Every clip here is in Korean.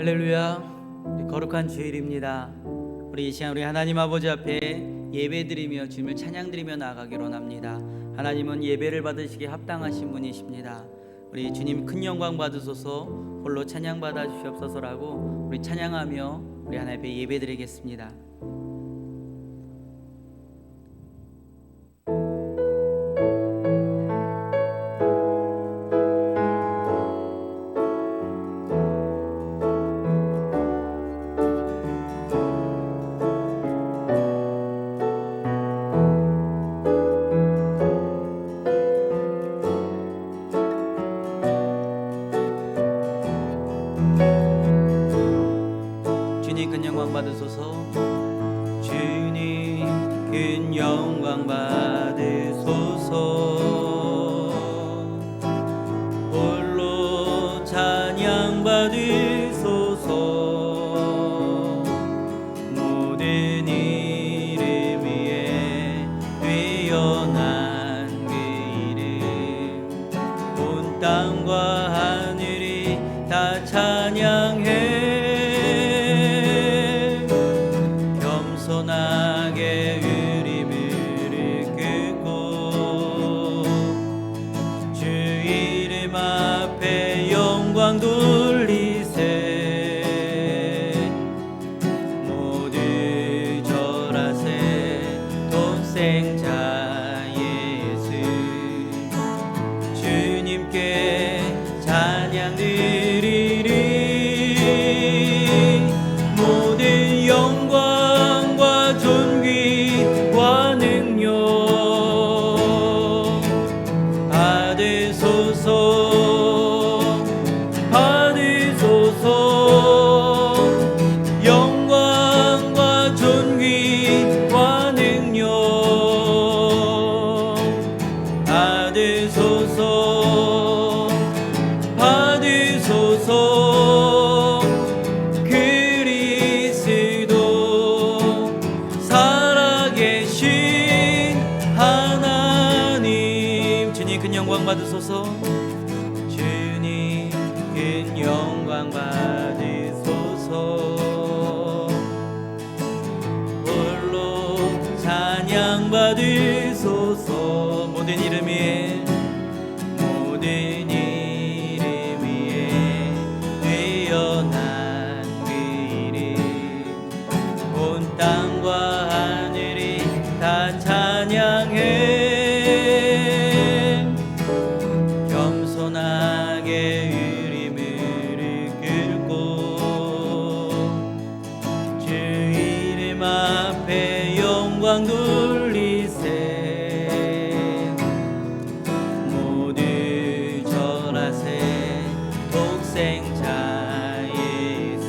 할렐루야. 우리 거룩한 주일입니다. 우리 이 시간 우리 하나님 아버지 앞에 예배드리며 주님을 찬양드리며 나아가기로 합니다. 하나님은 예배를 받으시기에 합당하신 분이십니다. 우리 주님 큰 영광 받으소서, 홀로 찬양 받아 주시옵소서라고 우리 찬양하며 우리 하나님 앞에 예배드리겠습니다. 주님 큰 영광 받으소서. 주님 큰 영광 받으소서. 홀로 찬양 받으소서. 모든 이름 위에 뛰어난 그 이름, 온 땅과 하늘이 다 찬양해. 겸손하게 우리 무릎 꿇고 주 이름 앞에 영광 돌리세. 모두 절하세. 독생자 예수 주님께 찬양 드리리. 모든 영광과 존귀와 능력 받으소서. 받으소서. 영광과 존귀와 능력 받으소서. 받으소서. 그리스도 살아계신 하나님, 주님 큰 영광 받으소서. 주님 큰 영광 받으소서. 홀로 찬양 받으소서. 모든 이름 위에 뛰어난 그 이름, 온 땅과 하늘이 다 찬양해. 겸손하게 우리 무릎 꿇고 주 이름 앞에 영광 돌리세. 모두 절하세. 독생자 예수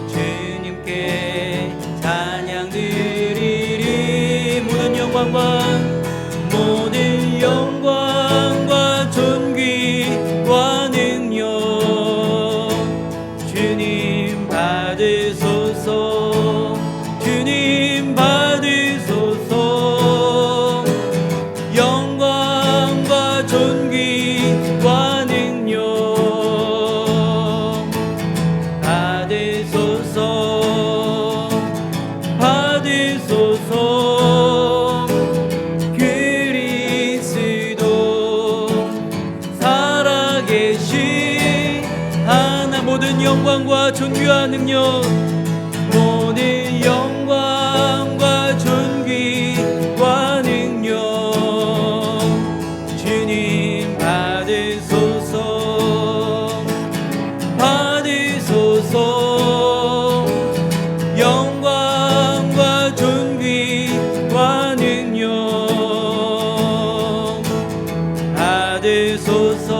주님께 찬양 드리리. 모든 영광과 존귀와 능력 주님 받으소서. 주님 받으소서. 영광과 존귀와 능력 받으소서. 받으소서. 그리스도 살아계신 하나. 모든 영광과 존귀와 능력, 모든 영광과 존귀와 능력 주님 받으소서. 받으소서. 영광과 존귀와 능력 받으소서.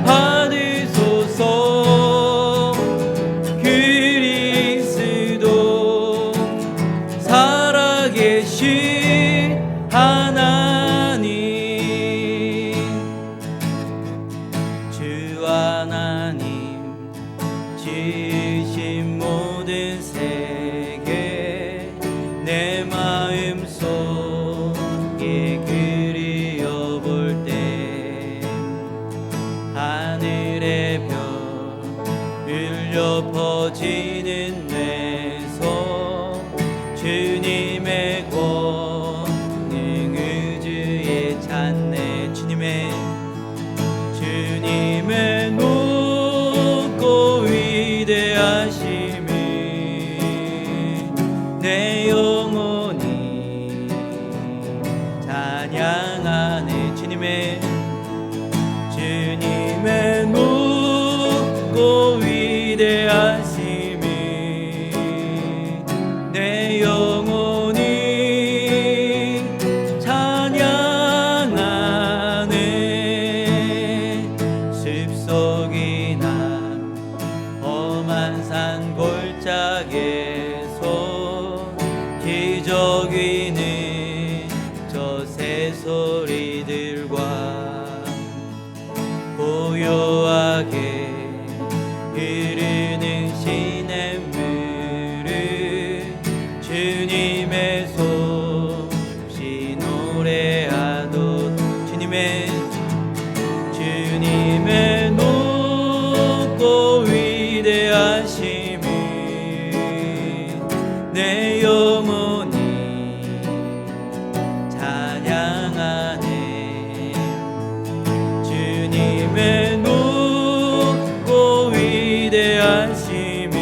받으소서. 그리스도 살아계신 하나님, 주 하나님 지으신 모든 세계 내 마음속에 그려볼 때 찬양하네. 주님의 높고 위대하심이 내 영혼이 찬양하네. 숲속이나 험한 산 골짜기에서 기적이는 저 새소리들과 고요하게 흐르는 시냇물을 주님의 솜씨 노래하도 주님의 높고 위대하심이 내 영혼이 찬양하네. 주님의 높고 위대하심이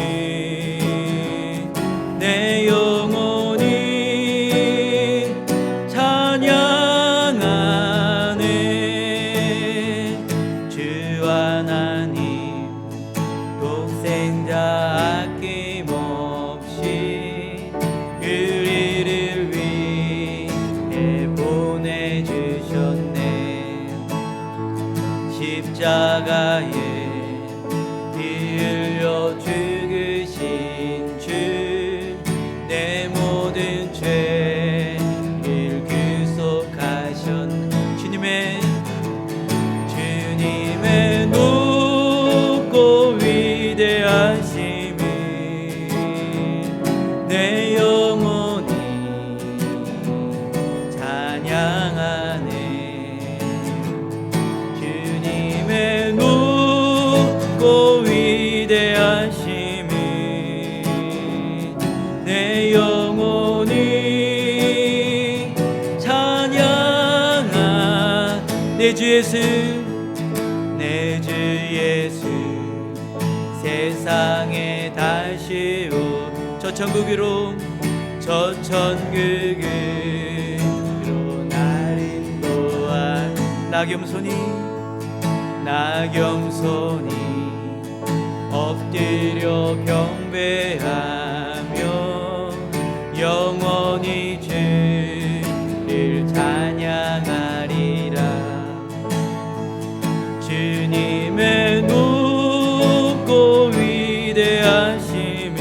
내 영혼이 찬양하네. 주 하나님 독생자 아낌없이 우리를 위해 보내주셨네. 십자가에 피 흘려 죽으신 주 내 모든 죄를 구속하셨네. 주님의 높고 위대하심이 내 영혼이 찬양하네. 주님의 높고 위대하심이 내 영혼이 찬양하. 내 주 예수, 내 주 예수 세상에 다시 오 저 천국으로 날 인도한 나겸손이 엎드려 경배하며 영원히 주를 찬양하리라. 주님의 높고 위대하심이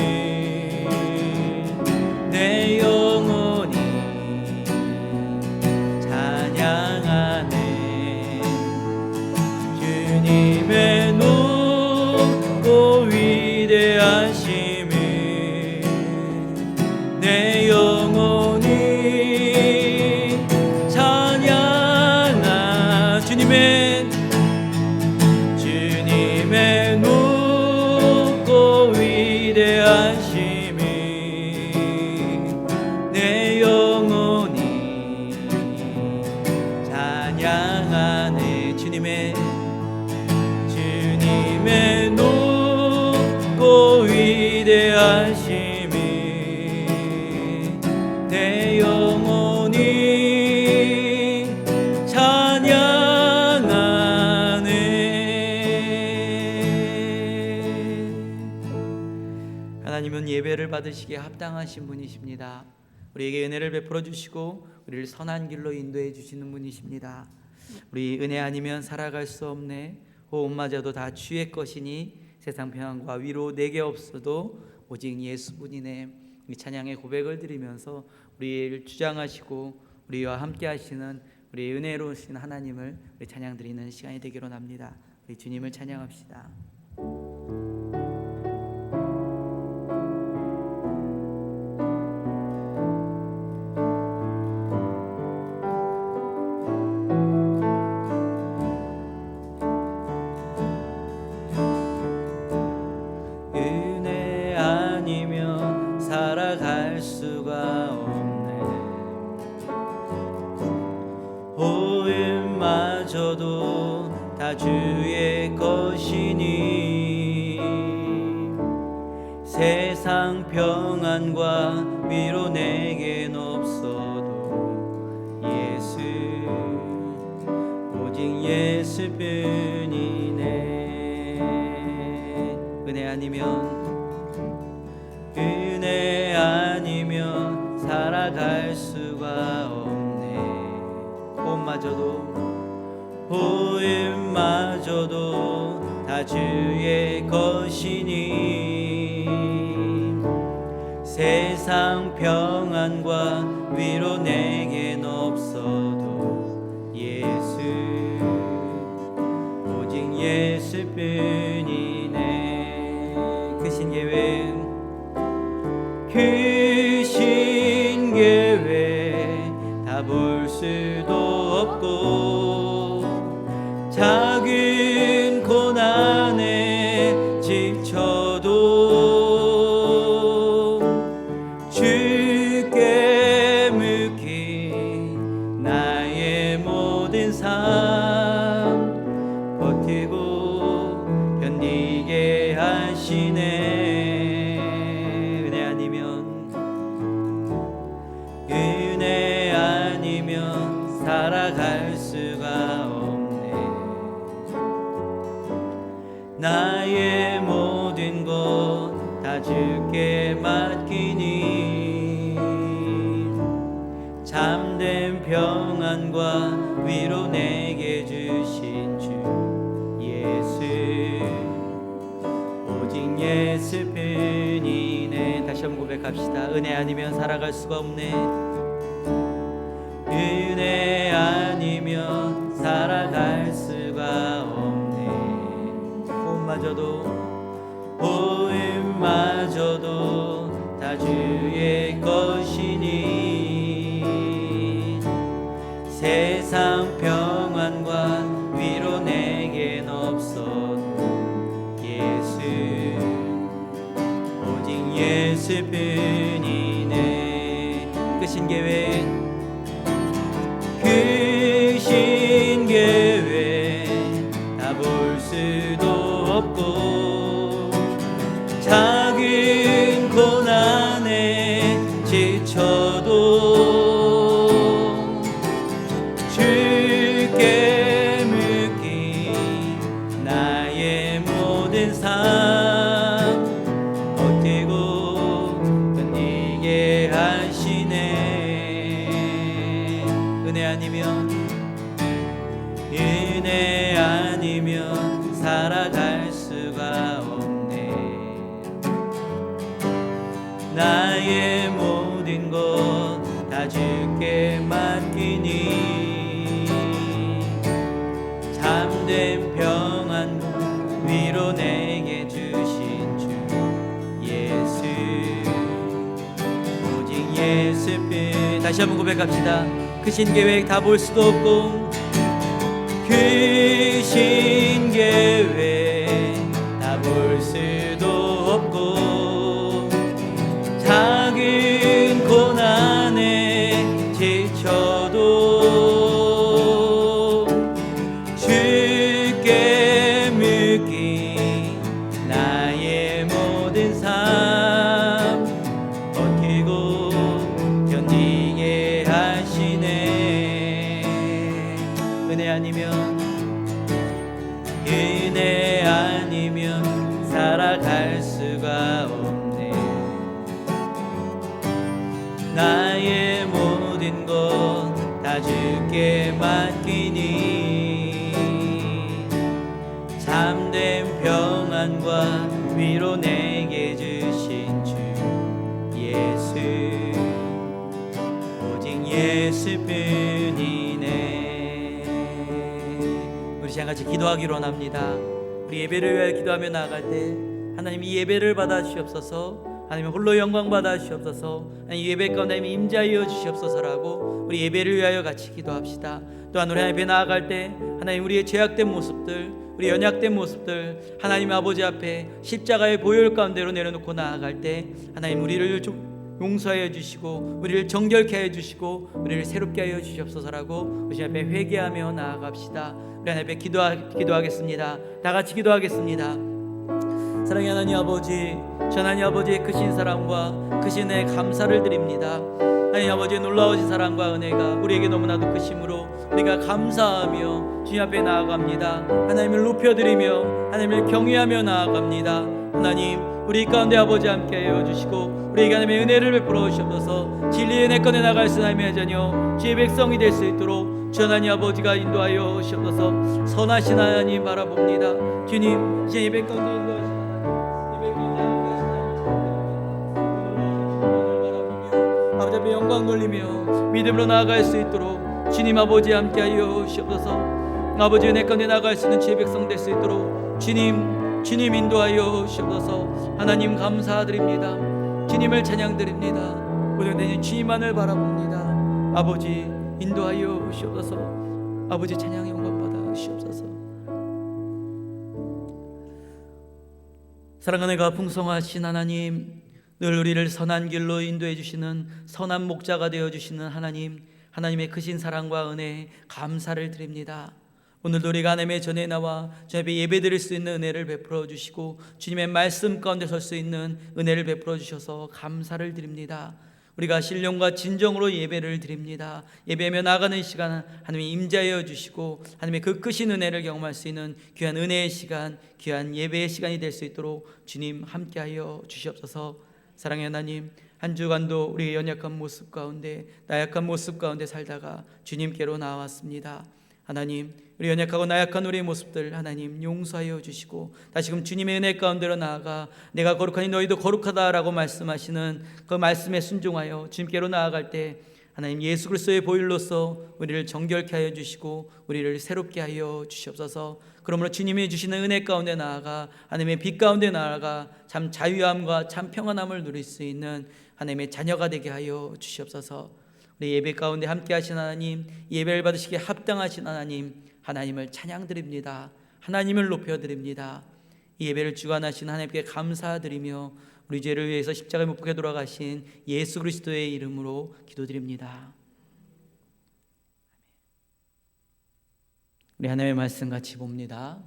내 영혼이 찬양하네. 주님의 높고 위대하심이 내 영혼이 찬양하. 주님의 높고 위대하심이 내 영혼이 찬양하네. 주님의 높고 위대하심이 내 영혼이 찬양하네. 하나님은 예배를 받으시기에 합당하신 분이십니다. 우리에게 은혜를 베풀어 주시고 우리를 선한 길로 인도해 주시는 분이십니다. 우리 은혜 아니면 살아갈 수 없네. 호흡마저도 다 주의 것이니 세상 평안과 위로 내게 없어도 오직 예수뿐이네. 이 찬양의 고백을 드리면서 우리를 주장하시고 우리와 함께 하시는 우리 은혜로우신 하나님을 우리 찬양 드리는 시간이 되기로 합니다. 우리 주님을 찬양합시다. 은혜 아니면 살아갈 수가 없네. 호흡마저도 다 주의 것이니 세상 평안과 위로 내겐 없어도 예수 예수뿐이네. 은혜 아니면 살아갈 수가 없네. 호흡마저도 다 주의 것이니 세상 평안과 위로 내겐 없어도 오직 예수뿐이네. 그 신계획 다 볼 수도 없고 작은 고난에 지쳐도 주께 묶인 나의 모든 삶 버티고 견디게 하시네. 은혜 아니면 살아갈 수가 없네. 나의 모든 것 다 주께 맡기니 참된 평안과 위로 내게 주신 주 오직 예수뿐이네. 다시 한번 고백합시다. 은혜 아니면 살아갈 수가 없네. 은혜 아니면 살아갈 수가 없네. 호흡마저도 다 주의 것이니 세상 평안과 위로 내겐 없어도 오직 예수뿐이네. 그 신계획 다 볼 수도 없고 작은 고난에 지쳐도 주께 묶인 나의 모든 삶 버티고 견디게 하시네. 은혜 아니면 살아갈 수가 없네. 나의 모든 것 다 주께 맡기니 참된 평안 위로 내게 주신 주 오직 예수뿐. 다시 한번 고백합시다. 그 신계획 다 볼 수도 없고 그 신계획 다 볼 수도 없고 작은 고난에 지쳐도 주께 묶인 나의 모든 삶 버티고 견디게 하시네. 은혜 아니면 살아갈 수가 없네. 나의 모든 것 다 주께 맡기니 참된 평안과 위로 내게 주신 주 오직 예수뿐이네. 우리 시간 같이 기도하기로 합니다. 우리 예배를 위하여 기도하며 나아갈 때 하나님 이 예배를 받아 주시옵소서. 하나님 홀로 영광 받아 주시옵소서. 하나님 예배 가운데 임재하여 주시옵소서라고 우리 예배를 위하여 같이 기도합시다. 또한 우리 하나님 앞에 나아갈 때 하나님 우리의 죄악된 모습들, 우리 연약된 모습들 하나님 아버지 앞에 십자가의 보혈 가운데로 내려놓고 나아갈 때 하나님 우리를 좀 용서하여 주시고 우리를 정결케 하여 주시고 우리를 새롭게 하여 주시옵소서라고 우리 앞에 회개하며 나아갑시다. 우리 하나님 앞에 기도하겠습니다. 다 같이 기도하겠습니다. 사랑의 하나님 아버지, 전 하나님 아버지의 크신 사랑과 크신 은혜에 감사를 드립니다. 하나님 아버지의 놀라우신 사랑과 은혜가 우리에게 너무나도 크심으로 우리가 감사하며 주님 앞에 나아갑니다. 하나님을 높여드리며 하나님을 경외하며 나아갑니다. 하나님 우리 가운데 아버지 함께하여 주시고 우리에게 하나님의 은혜를 베풀어 주시옵소서. 진리의 은혜 꺼내 나갈 수 하나님의 자녀 주의 백성이 될 수 있도록 주 하나님 아버지가 인도하여 주시옵소서. 선하신 하나님 바라봅니다. 주님 이제 예배 가운데 인도하시옵소서. 아버지 앞에 영광 돌리며 믿음으로 나아갈 수 있도록 주님 아버지 함께하여 주시옵소서. 아버지 은혜 가운데 나아갈 수 있는 주의 백성 될 수 있도록 주님 인도하여 주시옵소서. 하나님 감사드립니다. 주님을 찬양드립니다. 오늘 주님만을 바라봅니다. 아버지 인도하여 주시옵소서. 아버지 찬양 영광 받아 주시옵소서. 사랑하는 가 풍성하신 하나님, 늘 우리를 선한 길로 인도해 주시는 선한 목자가 되어 주시는 하나님, 하나님의 크신 사랑과 은혜에 감사를 드립니다. 오늘도 우리가 하나님의 전에 나와 주님 앞에 예배드릴 수 있는 은혜를 베풀어 주시고 주님의 말씀 가운데 설 수 있는 은혜를 베풀어 주셔서 감사를 드립니다. 우리가 신령과 진정으로 예배를 드립니다. 예배하며 나가는 시간 하나님이 임재하여 주시고 하나님의 그 크신 은혜를 경험할 수 있는 귀한 은혜의 시간, 귀한 예배의 시간이 될 수 있도록 주님 함께하여 주시옵소서. 사랑의 하나님, 한 주간도 우리의 연약한 모습 가운데, 나약한 모습 가운데 살다가 주님께로 나왔습니다. 하나님, 우리 연약하고 나약한 우리의 모습들 하나님 용서하여 주시고 다시금 주님의 은혜 가운데로 나아가 내가 거룩하니 너희도 거룩하다라고 말씀하시는 그 말씀에 순종하여 주님께로 나아갈 때 하나님 예수 그리스도의 보혈로서 우리를 정결케 하여 주시고 우리를 새롭게 하여 주시옵소서. 그러므로 주님이 주시는 은혜 가운데 나아가 하나님의 빛 가운데 나아가 참 자유함과 참 평안함을 누릴 수 있는 하나님의 자녀가 되게 하여 주시옵소서. 우리 예배 가운데 함께 하신 하나님, 예배를 받으시기에 합당하신 하나님, 하나님을 찬양드립니다. 하나님을 높여드립니다. 이 예배를 주관하신 하나님께 감사드리며 우리 죄를 위해서 십자가에 못 박혀 돌아가신 예수 그리스도의 이름으로 기도드립니다. 우리 하나님의 말씀 같이 봅니다.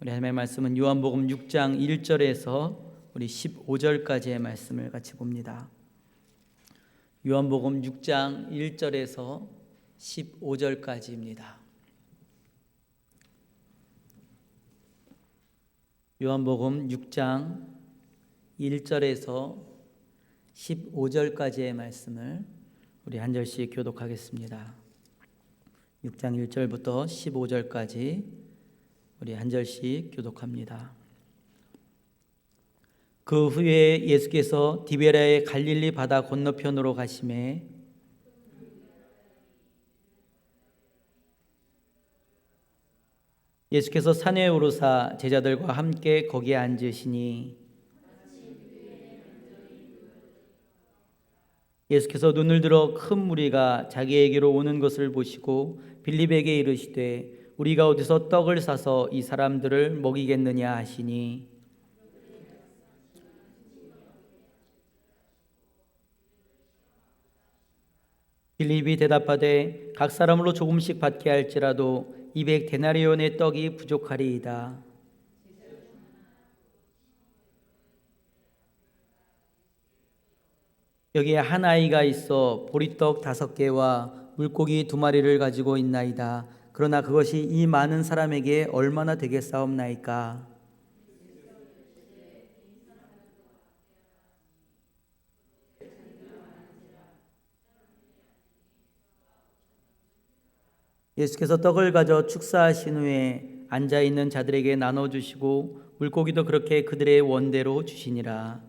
우리 하나님의 말씀은 요한복음 6장 1절에서 우리 15절까지의 말씀을 같이 봅니다. 요한복음 6장 1절에서 15절까지입니다. 요한복음 6장 1절에서 15절까지의 말씀을 우리 한 절씩 교독하겠습니다. 6장 1절부터 15절까지 우리 한 절씩 교독합니다. 그 후에 예수께서 디베랴의 갈릴리 바다 건너편으로 가시매 예수께서 산에 오르사 제자들과 함께 거기에 앉으시니 예수께서 눈을 들어 큰 무리가 자기에게로 오는 것을 보시고 빌립에게 이르시되 우리가 어디서 떡을 사서 이 사람들을 먹이겠느냐 하시니 빌립이 대답하되 각 사람으로 조금씩 받게 할지라도 200데나리온의 떡이 부족하리이다. 여기에 한 아이가 있어 보리떡 5개와 물고기 2마리를 가지고 있나이다. 그러나 그것이 이 많은 사람에게 얼마나 되겠사옵나이까? 예수께서 떡을 가져 축사하신 후에 앉아있는 자들에게 나눠주시고 물고기도 그렇게 그들의 원대로 주시니라.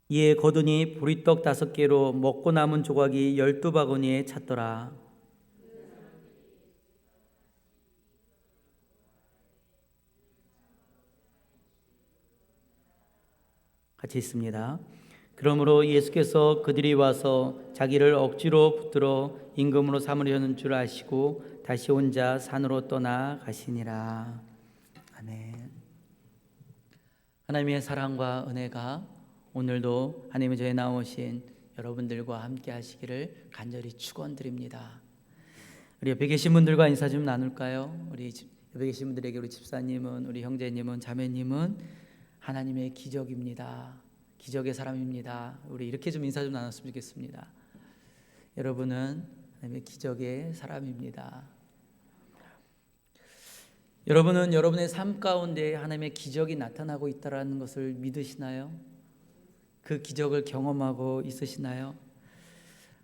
이에 거두니 보리떡 5개로 먹고 남은 조각이 12바구니에 찼더라. 같이 있습니다. 그러므로 예수께서 그들이 와서 자기를 억지로 붙들어 임금으로 삼으려는 줄 아시고 다시 혼자 산으로 떠나 가시니라. 아멘. 하나님의 사랑과 은혜가 오늘도 하나님의 전에 나오신 여러분들과 함께 하시기를 간절히 축원드립니다. 우리 옆에 계신 분들과 인사 좀 나눌까요? 우리 여기 계신 분들에게 우리 집사님은, 우리 형제님은, 자매님은 하나님의 기적입니다. 기적의 사람입니다. 우리 이렇게 좀 인사 좀 나눴으면 좋겠습니다. 여러분은 하나님의 기적의 사람입니다. 여러분은 여러분의 삶 가운데 하나님의 기적이 나타나고 있다는 것을 믿으시나요? 그 기적을 경험하고 있으시나요?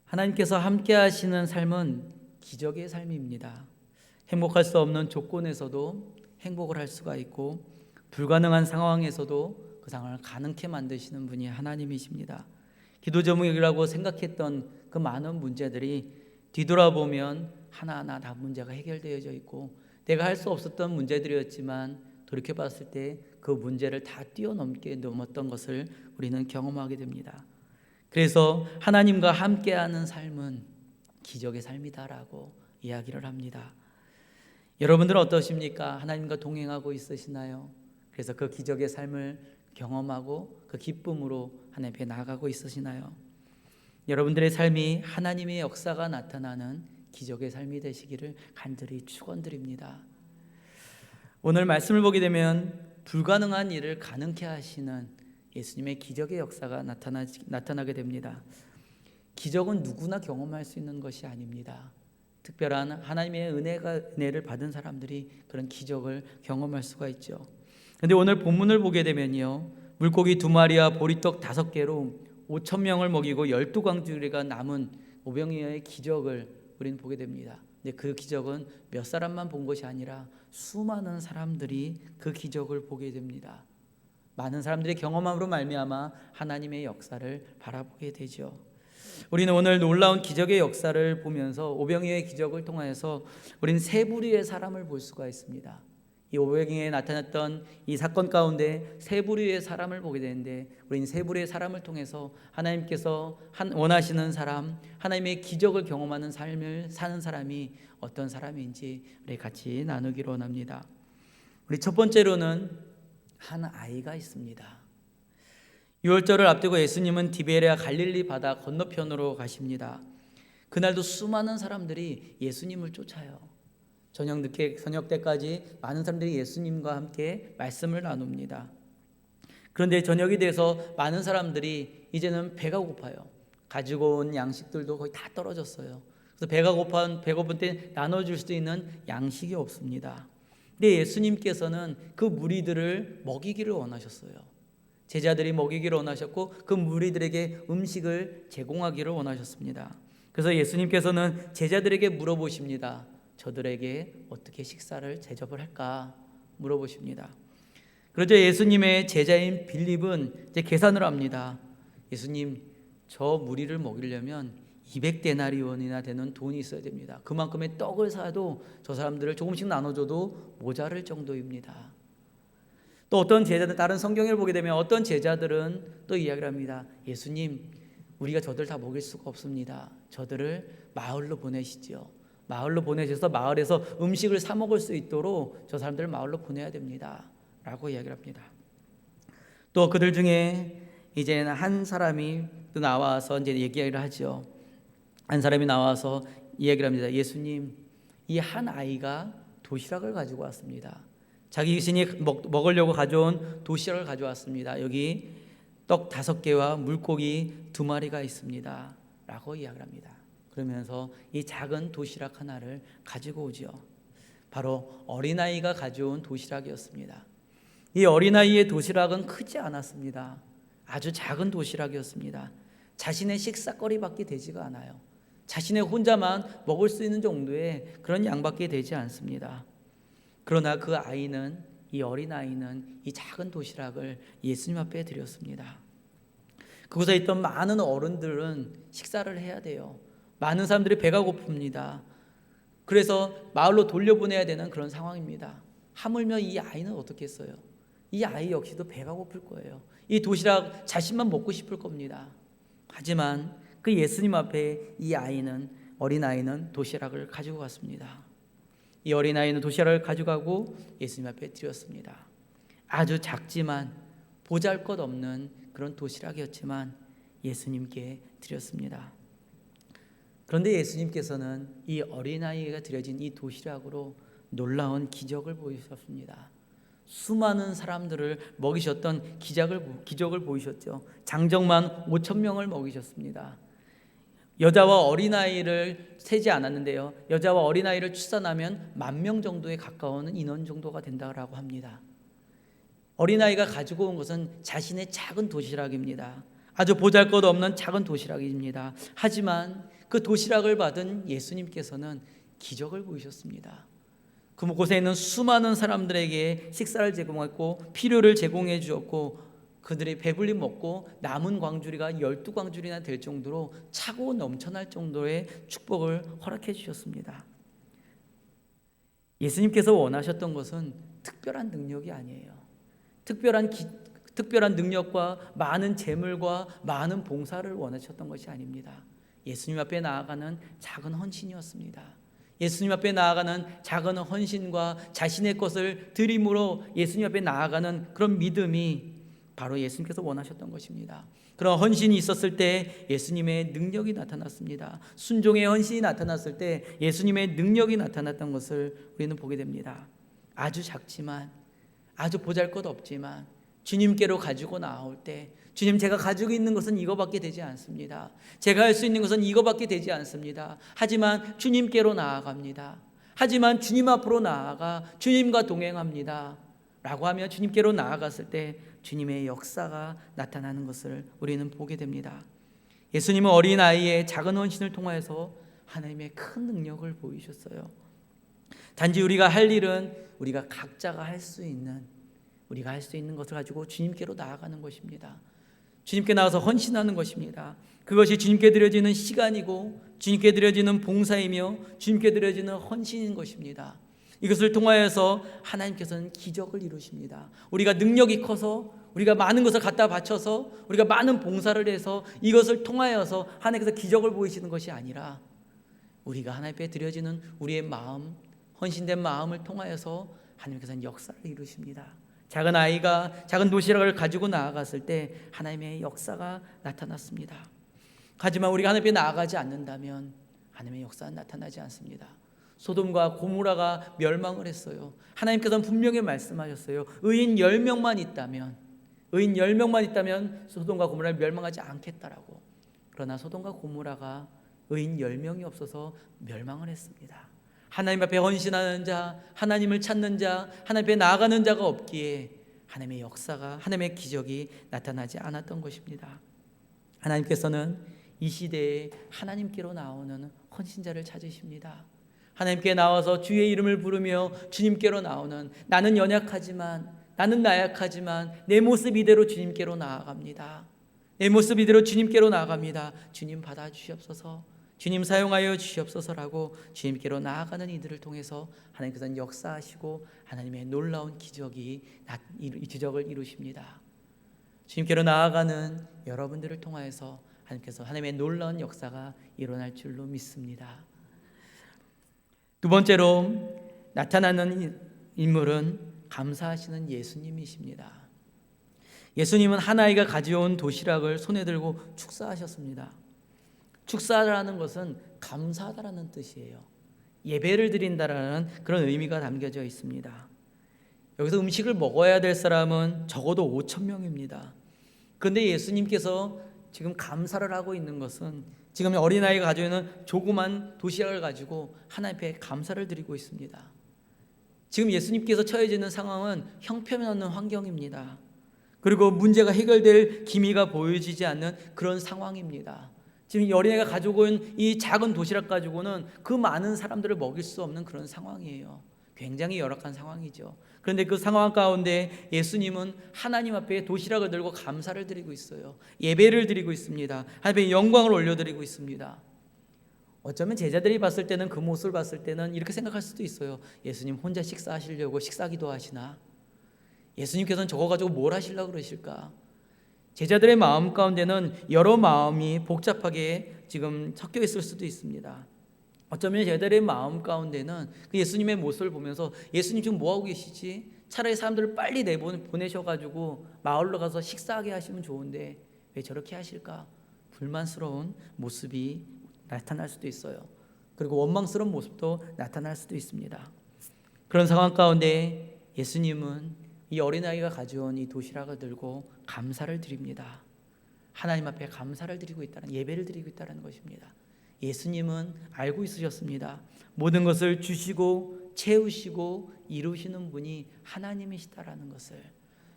하나님께서 함께 하시는 삶은 기적의 삶입니다. 행복할 수 없는 조건에서도 행복을 할 수가 있고, 불가능한 상황에서도 그 상황을 가능케 만드시는 분이 하나님이십니다. 기도 제목이라고 생각했던 그 많은 문제들이 뒤돌아보면 하나하나 다 문제가 해결되어져 있고, 내가 할 수 없었던 문제들이었지만 돌이켜봤을 때 그 문제를 다 넘었던 것을 우리는 경험하게 됩니다. 그래서 하나님과 함께하는 삶은 기적의 삶이다라고 이야기를 합니다. 여러분들은 어떠십니까? 하나님과 동행하고 있으시나요? 그래서 그 기적의 삶을 경험하고 그 기쁨으로 하나님 앞에 나아가고 있으시나요? 여러분들의 삶이 하나님의 역사가 나타나는 기적의 삶이 되시기를 간절히 축원드립니다. 오늘 말씀을 보게 되면 불가능한 일을 가능케 하시는 예수님의 기적의 역사가 나타나게 됩니다. 기적은 누구나 경험할 수 있는 것이 아닙니다. 특별한 하나님의 은혜를 받은 사람들이 그런 기적을 경험할 수가 있죠. 그런데 오늘 본문을 보게 되면요, 물고기 2마리와 보리떡 5개로 5,000명을 먹이고 12광주리가 남은 오병이어의 기적을 우리는 보게 됩니다. 근데 그 기적은 몇 사람만 본 것이 아니라 수많은 사람들이 그 기적을 보게 됩니다. 많은 사람들의 경험함으로 말미암아 하나님의 역사를 바라보게 되죠. 우리는 오늘 놀라운 기적의 역사를 보면서 오병이어의 기적을 통해서 우리는 세 부류의 사람을 볼 수가 있습니다. 이 오병이어에 나타났던 이 사건 가운데 세 부류의 사람을 보게 되는데, 우리는 세 부류의 사람을 통해서 하나님께서 원하시는 사람, 하나님의 기적을 경험하는 삶을 사는 사람이 어떤 사람인지 우리 같이 나누기로 원합니다. 우리 첫 번째로는 한 아이가 있습니다. 유월절을 앞두고 예수님은 디베레아 갈릴리 바다 건너편으로 가십니다. 그날도 수많은 사람들이 예수님을 쫓아요. 저녁 때까지 많은 사람들이 예수님과 함께 말씀을 나눕니다. 그런데 저녁이 돼서 많은 사람들이 이제는 배가 고파요. 가지고 온 양식들도 거의 다 떨어졌어요. 그래서 배고픈 때 나눠줄 수 있는 양식이 없습니다. 근데 예수님께서는 그 무리들을 먹이기를 원하셨어요. 제자들이 먹이기를 원하셨고, 그 무리들에게 음식을 제공하기를 원하셨습니다. 그래서 예수님께서는 제자들에게 물어보십니다. 저들에게 어떻게 식사를 대접을 할까 물어보십니다. 그러자 예수님의 제자인 빌립은 이제 계산을 합니다. 예수님, 저 무리를 먹이려면 200데나리온이나 되는 돈이 있어야 됩니다. 그만큼의 떡을 사도 저 사람들을 조금씩 나눠줘도 모자랄 정도입니다. 또 어떤 제자들, 다른 성경을 보게 되면 어떤 제자들은 또 이야기를 합니다. 예수님, 우리가 저들 다 먹일 수가 없습니다. 저들을 마을로 보내시지요. 마을로 보내셔서 마을에서 음식을 사 먹을 수 있도록 저 사람들을 마을로 보내야 됩니다 라고 이야기를 합니다. 또 그들 중에 이제 한 사람이 또 나와서 이제 얘기를 하죠. 한 사람이 나와서 이야기를 합니다. 예수님, 이 한 아이가 도시락을 가지고 왔습니다. 자기 자신이 먹으려고 가져온 도시락을 가져왔습니다. 여기 떡 5개와 물고기 2마리가 있습니다 라고 이야기를 합니다. 그러면서 이 작은 도시락 하나를 가지고 오죠. 바로 어린아이가 가져온 도시락이었습니다. 이 어린아이의 도시락은 크지 않았습니다. 아주 작은 도시락이었습니다. 자신의 식사거리밖에 되지가 않아요. 자신의 혼자만 먹을 수 있는 정도의 그런 양밖에 되지 않습니다. 그러나 그 아이는, 이 어린아이는 이 작은 도시락을 예수님 앞에 드렸습니다. 그곳에 있던 많은 어른들은 식사를 해야 돼요. 많은 사람들이 배가 고픕니다. 그래서 마을로 돌려보내야 되는 그런 상황입니다. 하물며 이 아이는 어떻게 했어요? 이 아이 역시도 배가 고플 거예요. 이 도시락 자신만 먹고 싶을 겁니다. 하지만 그 예수님 앞에 이 아이는, 어린아이는 도시락을 가지고 갔습니다. 이 어린아이는 도시락을 가져가고 예수님 앞에 드렸습니다. 아주 작지만 보잘것없는 그런 도시락이었지만 예수님께 드렸습니다. 그런데 예수님께서는 이 어린아이가 드려진 이 도시락으로 놀라운 기적을 보이셨습니다. 수많은 사람들을 먹이셨던 기적을 보이셨죠. 장정만 5천 명을 먹이셨습니다. 여자와 어린아이를 세지 않았는데요, 여자와 어린아이를 출산하면 10,000명 정도에 가까운 인원 정도가 된다고 합니다. 어린아이가 가지고 온 것은 자신의 작은 도시락입니다. 아주 보잘것없는 작은 도시락입니다. 하지만 그 도시락을 받은 예수님께서는 기적을 보이셨습니다. 그곳에 있는 수많은 사람들에게 식사를 제공했고 필요를 제공해 주었고, 그들의 배불리 먹고 남은 광주리가 12광주리나 될 정도로 차고 넘쳐날 정도의 축복을 허락해 주셨습니다. 예수님께서 원하셨던 것은 특별한 능력이 아니에요. 특별한 능력과 많은 재물과 많은 봉사를 원하셨던 것이 아닙니다. 예수님 앞에 나아가는 작은 헌신이었습니다. 예수님 앞에 나아가는 작은 헌신과 자신의 것을 드림으로 예수님 앞에 나아가는 그런 믿음이 바로 예수님께서 원하셨던 것입니다. 그런 헌신이 있었을 때 예수님의 능력이 나타났습니다. 순종의 헌신이 나타났을 때 예수님의 능력이 나타났던 것을 우리는 보게 됩니다. 아주 작지만, 아주 보잘것없지만 주님께로 가지고 나올 때, 주님, 제가 가지고 있는 것은 이거밖에 되지 않습니다. 제가 할 수 있는 것은 이거밖에 되지 않습니다. 하지만 주님께로 나아갑니다. 하지만 주님 앞으로 나아가 주님과 동행합니다 라고 하며 주님께로 나아갔을 때 주님의 역사가 나타나는 것을 우리는 보게 됩니다. 예수님은 어린아이의 작은 헌신을 통하여서 하나님의 큰 능력을 보이셨어요. 단지 우리가 할 일은 우리가 각자가 할 수 있는 것을 가지고 주님께로 나아가는 것입니다. 주님께 나와서 헌신하는 것입니다. 그것이 주님께 드려지는 시간이고 주님께 드려지는 봉사이며 주님께 드려지는 헌신인 것입니다. 이것을 통하여서 하나님께서는 기적을 이루십니다. 우리가 능력이 커서, 우리가 많은 것을 갖다 바쳐서, 우리가 많은 봉사를 해서 이것을 통하여서 하나님께서 기적을 보이시는 것이 아니라, 우리가 하나님 앞에 드려지는 우리의 마음, 헌신된 마음을 통하여서 하나님께서는 역사를 이루십니다. 작은 아이가 작은 도시락을 가지고 나아갔을 때 하나님의 역사가 나타났습니다. 하지만 우리가 하나님 앞에 나아가지 않는다면 하나님의 역사는 나타나지 않습니다. 소돔과 고모라가 멸망을 했어요. 하나님께서는 분명히 말씀하셨어요. 의인 10명만 있다면 소돔과 고모라를 멸망하지 않겠다라고. 그러나 소돔과 고모라가 의인 10명이 없어서 멸망을 했습니다. 하나님 앞에 헌신하는 자, 하나님을 찾는 자, 하나님 앞에 나아가는 자가 없기에 하나님의 역사가, 하나님의 기적이 나타나지 않았던 것입니다. 하나님께서는 이 시대에 하나님께로 나오는 헌신자를 찾으십니다. 하나님께 나와서 주의 이름을 부르며 주님께로 나오는, 나는 연약하지만, 나는 나약하지만 내 모습 이대로 주님께로 나아갑니다. 내 모습 이대로 주님께로 나아갑니다. 주님 받아주시옵소서, 주님 사용하여 주시옵소서라고 주님께로 나아가는 이들을 통해서 하나님께서는 역사하시고 하나님의 놀라운 기적을 이루십니다. 주님께로 나아가는 여러분들을 통하여서 하나님께서 하나님의 놀라운 역사가 일어날 줄로 믿습니다. 두 번째로 나타나는 인물은 감사하시는 예수님이십니다. 예수님은 한 아이가 가져온 도시락을 손에 들고 축사하셨습니다. 축사라는 것은 감사하다라는 뜻이에요. 예배를 드린다라는 그런 의미가 담겨져 있습니다. 여기서 음식을 먹어야 될 사람은 적어도 5,000명입니다. 그런데 예수님께서 지금 감사를 하고 있는 것은, 지금 어린아이가 가지고 있는 조그만 도시락을 가지고 하나님 앞에 감사를 드리고 있습니다. 지금 예수님께서 처해지는 상황은 형편없는 환경입니다. 그리고 문제가 해결될 기미가 보여지지 않는 그런 상황입니다. 지금 이 어린아이가 가지고 온 이 작은 도시락 가지고는 그 많은 사람들을 먹일 수 없는 그런 상황이에요. 굉장히 열악한 상황이죠. 그런데 그 상황 가운데 예수님은 하나님 앞에 도시락을 들고 감사를 드리고 있어요. 예배를 드리고 있습니다. 하나님의 영광을 올려드리고 있습니다. 어쩌면 제자들이 봤을 때는, 그 모습을 봤을 때는 이렇게 생각할 수도 있어요. 예수님 혼자 식사하시려고 식사기도 하시나? 예수님께서는 저거 가지고 뭘 하시려고 그러실까? 제자들의 마음 가운데는 여러 마음이 복잡하게 지금 섞여 있을 수도 있습니다. 어쩌면 제자들의 마음 가운데는 그 예수님의 모습을 보면서, 예수님 지금 뭐하고 계시지? 차라리 사람들을 빨리 보내셔가지고 마을로 가서 식사하게 하시면 좋은데 왜 저렇게 하실까? 불만스러운 모습이 나타날 수도 있어요. 그리고 원망스러운 모습도 나타날 수도 있습니다. 그런 상황 가운데 예수님은 이 어린아이가 가져온 이 도시락을 들고 감사를 드립니다. 하나님 앞에 감사를 드리고 있다는, 예배를 드리고 있다는 것입니다. 예수님은 알고 있으셨습니다. 모든 것을 주시고 채우시고 이루시는 분이 하나님이시다라는 것을.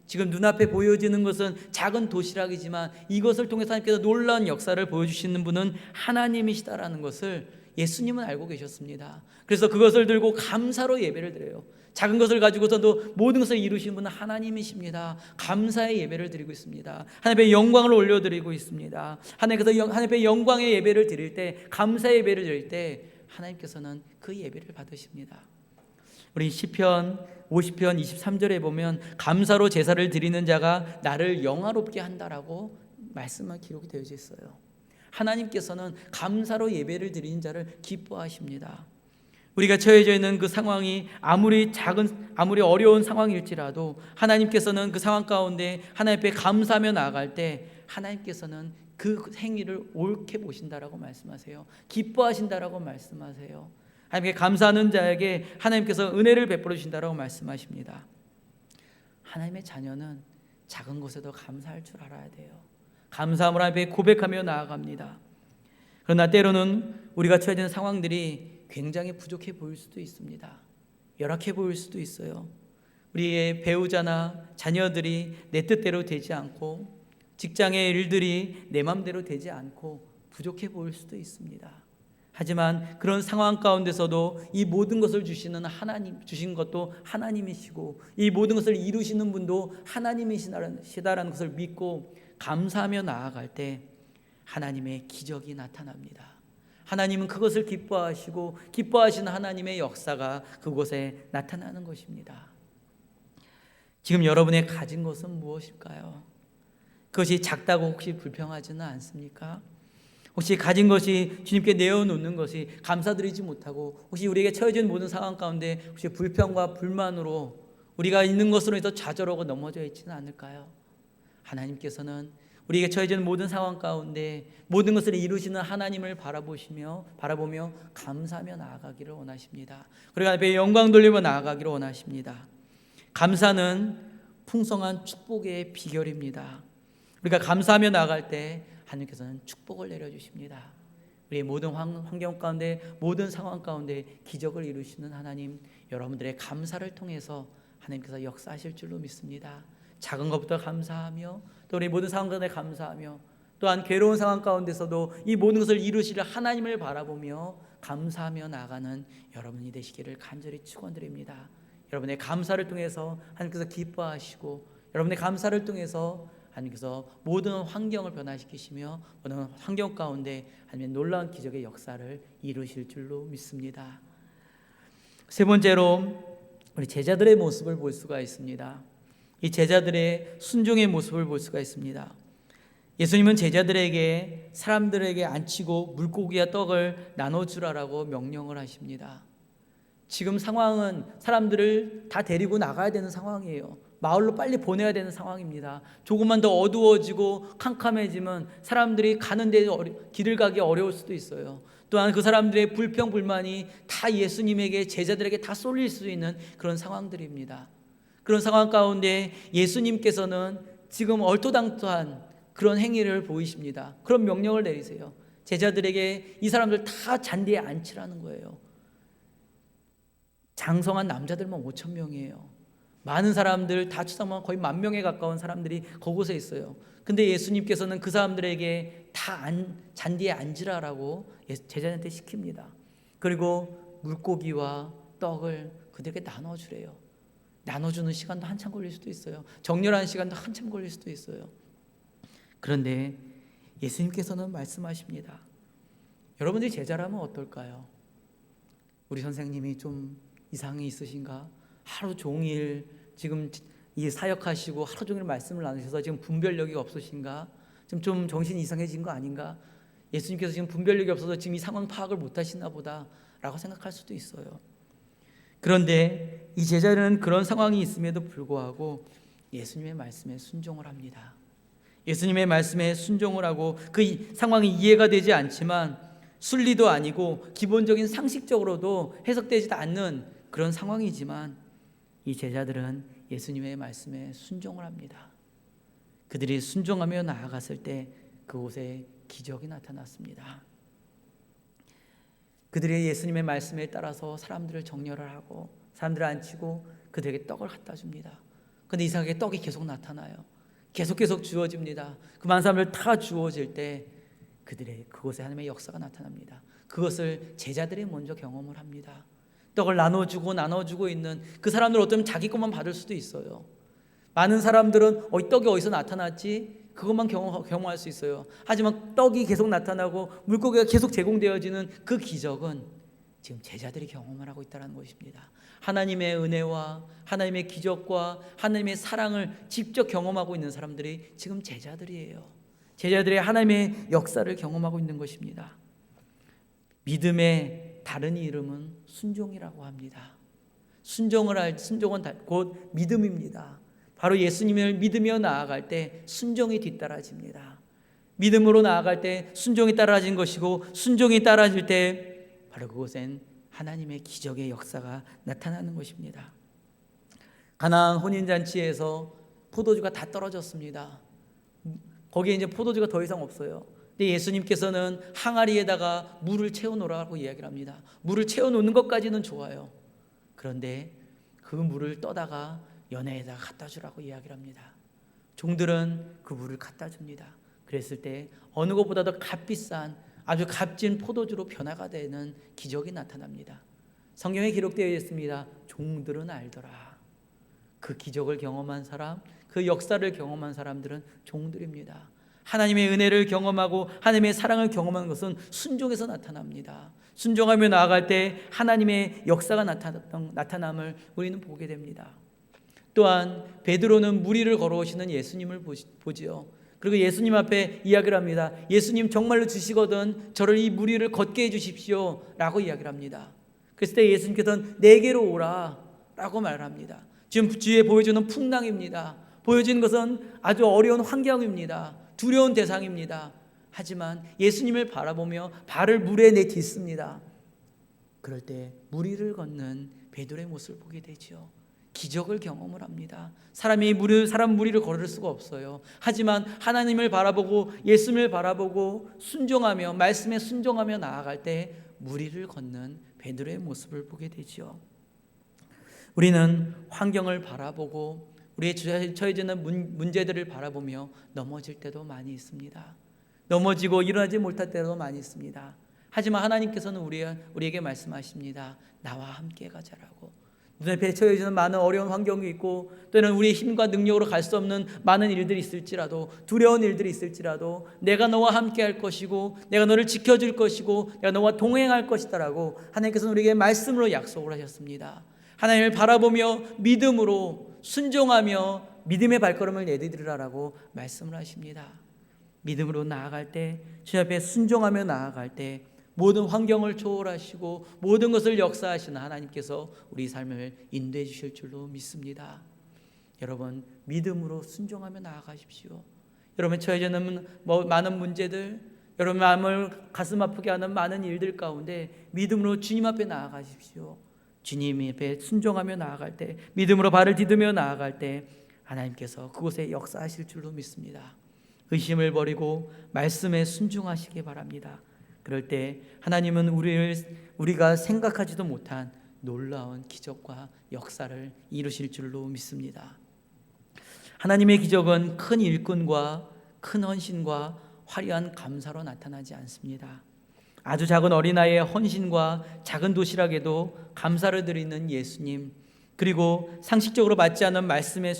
지금 눈앞에 보여지는 것은 작은 도시락이지만 이것을 통해서 하나님께서 놀라운 역사를 보여주시는 분은 하나님이시다라는 것을 예수님은 알고 계셨습니다. 그래서 그것을 들고 감사로 예배를 드려요. 작은 것을 가지고서도 모든 것을 이루시는 분은 하나님이십니다. 감사의 예배를 드리고 있습니다. 하나님의 영광을 올려드리고 있습니다. 하나님의 영광의 예배를 드릴 때, 감사의 예배를 드릴 때 하나님께서는 그 예배를 받으십니다. 우리 시편 50편 23절에 보면 감사로 제사를 드리는 자가 나를 영화롭게 한다라고 말씀만 기록이 되어 있어요. 하나님께서는 감사로 예배를 드리는 자를 기뻐하십니다. 우리가 처해져 있는 그 상황이 아무리 어려운 상황일지라도 하나님께서는 그 상황 가운데 하나님 앞에 감사하며 나아갈 때 하나님께서는 그 행위를 옳게 보신다라고 말씀하세요. 기뻐하신다라고 말씀하세요. 하나님께 감사하는 자에게 하나님께서 은혜를 베풀어 주신다라고 말씀하십니다. 하나님의 자녀는 작은 것에도 감사할 줄 알아야 돼요. 감사함을 하나님께 고백하며 나아갑니다. 그러나 때로는 우리가 처해지는 상황들이 굉장히 부족해 보일 수도 있습니다. 열악해 보일 수도 있어요. 우리의 배우자나 자녀들이 내 뜻대로 되지 않고 직장의 일들이 내 맘대로 되지 않고 부족해 보일 수도 있습니다. 하지만 그런 상황 가운데서도 이 모든 것을 주시는 하나님, 주신 것도 하나님이시고 이 모든 것을 이루시는 분도 하나님이시다라는 것을 믿고 감사하며 나아갈 때 하나님의 기적이 나타납니다. 하나님은 그것을 기뻐하시고 기뻐하시는 하나님의 역사가 그곳에 나타나는 것입니다. 지금 여러분의 가진 것은 무엇일까요? 그것이 작다고 혹시 불평하지는 않습니까? 혹시 가진 것이 주님께 내어놓는 것이 감사드리지 못하고 혹시 우리에게 처해진 모든 상황 가운데 혹시 불평과 불만으로 우리가 있는 것으로 해서 좌절하고 넘어져 있지는 않을까요? 하나님께서는 우리에게 처해진 모든 상황 가운데 모든 것을 이루시는 하나님을 바라보며 감사하며 나아가기를 원하십니다. 그리고 하나님께 영광 돌리며 나아가기를 원하십니다. 감사는 풍성한 축복의 비결입니다. 우리가 감사하며 나아갈 때 하나님께서는 축복을 내려주십니다. 우리의 모든 환경 가운데 모든 상황 가운데 기적을 이루시는 하나님, 여러분들의 감사를 통해서 하나님께서 역사하실 줄로 믿습니다. 작은 것부터 감사하며 또 우리 모든 상황 가운데 감사하며 또한 괴로운 상황 가운데서도 이 모든 것을 이루실 하나님을 바라보며 감사하며 나아가는 여러분이 되시기를 간절히 축원드립니다. 여러분의 감사를 통해서 하나님께서 기뻐하시고 여러분의 감사를 통해서 하나님께서 모든 환경을 변화시키시며 모든 환경 가운데 하나님의 놀라운 기적의 역사를 이루실 줄로 믿습니다. 세 번째로 우리 제자들의 모습을 볼 수가 있습니다. 이 제자들의 순종의 모습을 볼 수가 있습니다. 예수님은 제자들에게 사람들에게 안치고 물고기와 떡을 나눠주라라고 명령을 하십니다. 지금 상황은 사람들을 다 데리고 나가야 되는 상황이에요. 마을로 빨리 보내야 되는 상황입니다. 조금만 더 어두워지고 캄캄해지면 사람들이 가는데 길을 가기 어려울 수도 있어요. 또한 그 사람들의 불평 불만이 다 예수님에게 제자들에게 다 쏠릴 수 있는 그런 상황들입니다. 그런 상황 가운데 예수님께서는 지금 얼토당토한 그런 행위를 보이십니다. 그런 명령을 내리세요. 제자들에게 이 사람들 다 잔디에 앉히라는 거예요. 장성한 남자들만 5천 명이에요. 많은 사람들 다 추상만 거의 10,000명에 가까운 사람들이 그곳에 있어요. 근데 예수님께서는 그 사람들에게 다 잔디에 앉으라라고 제자들한테 시킵니다. 그리고 물고기와 떡을 그들에게 나눠주래요. 나눠주는 시간도 한참 걸릴 수도 있어요. 정렬하는 시간도 한참 걸릴 수도 있어요. 그런데 예수님께서는 말씀하십니다. 여러분들이 제자라면 어떨까요? 우리 선생님이 좀 이상이 있으신가? 하루 종일 지금 이 사역하시고 하루 종일 말씀을 나누셔서 지금 분별력이 없으신가? 좀 정신이 이상해진 거 아닌가? 예수님께서 지금 분별력이 없어서 지금 이 상황 파악을 못 하시나 보다 라고 생각할 수도 있어요. 그런데 이 제자는 그런 상황이 있음에도 불구하고 예수님의 말씀에 순종을 합니다. 예수님의 말씀에 순종을 하고 그 상황이 이해가 되지 않지만 순리도 아니고 기본적인 상식적으로도 해석되지도 않는 그런 상황이지만 이 제자들은 예수님의 말씀에 순종을 합니다. 그들이 순종하며 나아갔을 때 그곳에 기적이 나타났습니다. 그들이 예수님의 말씀에 따라서 사람들을 정렬을 하고 사람들을 앉히고 그들에게 떡을 갖다 줍니다. 그런데 이상하게 떡이 계속 나타나요. 계속 주어집니다. 그 많은 사람들 다 주어질 때 그곳에 하나님의 역사가 나타납니다. 그것을 제자들이 먼저 경험을 합니다. 떡을 나눠주고 있는 그 사람들 어쩌면 자기 것만 받을 수도 있어요. 많은 사람들은 떡이 어디서 나타났지? 그것만 경험할 수 있어요. 하지만 떡이 계속 나타나고 물고기가 계속 제공되어지는 그 기적은 지금 제자들이 경험을 하고 있다는 것입니다. 하나님의 은혜와 하나님의 기적과 하나님의 사랑을 직접 경험하고 있는 사람들이 지금 제자들이에요. 제자들의 하나님의 역사를 경험하고 있는 것입니다. 믿음의 다른 이름은 순종이라고 합니다. 순종은 곧 믿음입니다. 바로 예수님을 믿으며 나아갈 때 순종이 뒤따라집니다. 믿음으로 나아갈 때 순종이 따라진 것이고 순종이 따라질 때 바로 그곳엔 하나님의 기적의 역사가 나타나는 것입니다. 가나안 혼인잔치에서 포도주가 다 떨어졌습니다. 거기에 이제 포도주가 더 이상 없어요. 근데 예수님께서는 항아리에다가 물을 채워놓으라고 이야기를 합니다. 물을 채워놓는 것까지는 좋아요. 그런데 그 물을 떠다가 연회에다가 갖다 주라고 이야기를 합니다. 종들은 그 물을 갖다 줍니다. 그랬을 때 어느 것보다도 값비싼 아주 값진 포도주로 변화가 되는 기적이 나타납니다. 성경에 기록되어 있습니다. 종들은 알더라. 그 기적을 경험한 사람, 그 역사를 경험한 사람들은 종들입니다. 하나님의 은혜를 경험하고 하나님의 사랑을 경험하는 것은 순종에서 나타납니다. 순종하며 나아갈 때 하나님의 역사가 나타남을 우리는 보게 됩니다. 또한 베드로는 물 위를 걸어오시는 예수님을 보지요. 그리고 예수님 앞에 이야기를 합니다. 예수님 정말로 주시거든 저를 이 물 위를 걷게 해주십시오 라고 이야기를 합니다. 그랬을 때 예수님께서는 내게로 오라 라고 말을 합니다. 지금 주위에 보여주는 풍랑입니다. 보여지는 것은 아주 어려운 환경입니다. 두려운 대상입니다. 하지만 예수님을 바라보며 발을 물에 내딛습니다. 그럴 때 물 위를 걷는 베드로의 모습을 보게 되죠. 기적을 경험을 합니다. 사람 물 위를 걸을 수가 없어요. 하지만 하나님을 바라보고 예수님을 바라보고 순종하며 말씀에 순종하며 나아갈 때 물 위를 걷는 베드로의 모습을 보게 되죠. 우리는 환경을 바라보고 우리의 처해지는 문제들을 바라보며 넘어질 때도 많이 있습니다. 넘어지고 일어나지 못할 때도 많이 있습니다. 하지만 하나님께서는 우리에게 말씀하십니다. 나와 함께 가자라고. 눈앞에 처해지는 많은 어려운 환경이 있고 또는 우리의 힘과 능력으로 갈 수 없는 많은 일들이 있을지라도 두려운 일들이 있을지라도 내가 너와 함께 할 것이고 내가 너를 지켜줄 것이고 내가 너와 동행할 것이다라고 하나님께서는 우리에게 말씀으로 약속을 하셨습니다. 하나님을 바라보며 믿음으로 순종하며 믿음의 발걸음을 내디디라라고 말씀을 하십니다. 믿음으로 나아갈 때 주님 앞에 순종하며 나아갈 때 모든 환경을 초월하시고 모든 것을 역사하시는 하나님께서 우리 삶을 인도해 주실 줄로 믿습니다. 여러분 믿음으로 순종하며 나아가십시오. 여러분 처해지는 많은 문제들, 여러분 마음을 가슴 아프게 하는 많은 일들 가운데 믿음으로 주님 앞에 나아가십시오. 주님 앞에 순종하며 나아갈 때 믿음으로 발을 디디며 나아갈 때 하나님께서 그곳에 역사하실 줄로 믿습니다. 의심을 버리고 말씀에 순종하시기 바랍니다. 그럴 때 하나님은 우리가 생각하지도 못한 놀라운 기적과 역사를 이루실 줄로 믿습니다. 하나님의 기적은 큰 일꾼과 큰 헌신과 화려한 감사로 나타나지 않습니다. 아주 작은 어린아이의 헌신과 작은 도시락에도 감사를 드리는 예수님, 그리고 상식적으로 맞지 않은 말씀에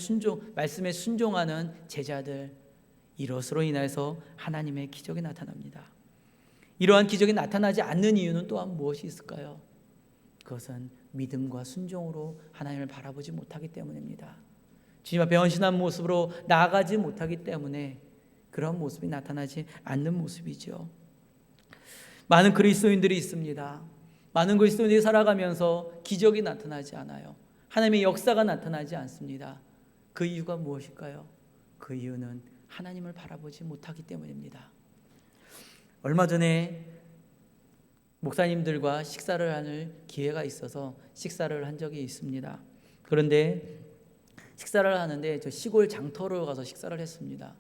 순종하는 제자들, 이것으로 인해서 하나님의 기적이 나타납니다. 이러한 기적이 나타나지 않는 이유는 또한 무엇이 있을까요? 그것은 믿음과 순종으로 하나님을 바라보지 못하기 때문입니다. 주님 앞에 헌신한 모습으로 나아가지 못하기 때문에 그런 모습이 나타나지 않는 모습이죠. 많은 그리스도인들이 있습니다. 많은 그리스도인들이 살아가면서 기적이 나타나지 않아요. 하나님의 역사가 나타나지 않습니다. 그 이유가 무엇일까요? 그 이유는 하나님을 바라보지 못하기 때문입니다. 얼마 전에 목사님들과 식사를 하는 기회가 있어서 식사를 한 적이 있습니다. 그런데 식사를 하는데 저 시골 장터로 가서 식사를 했습니다.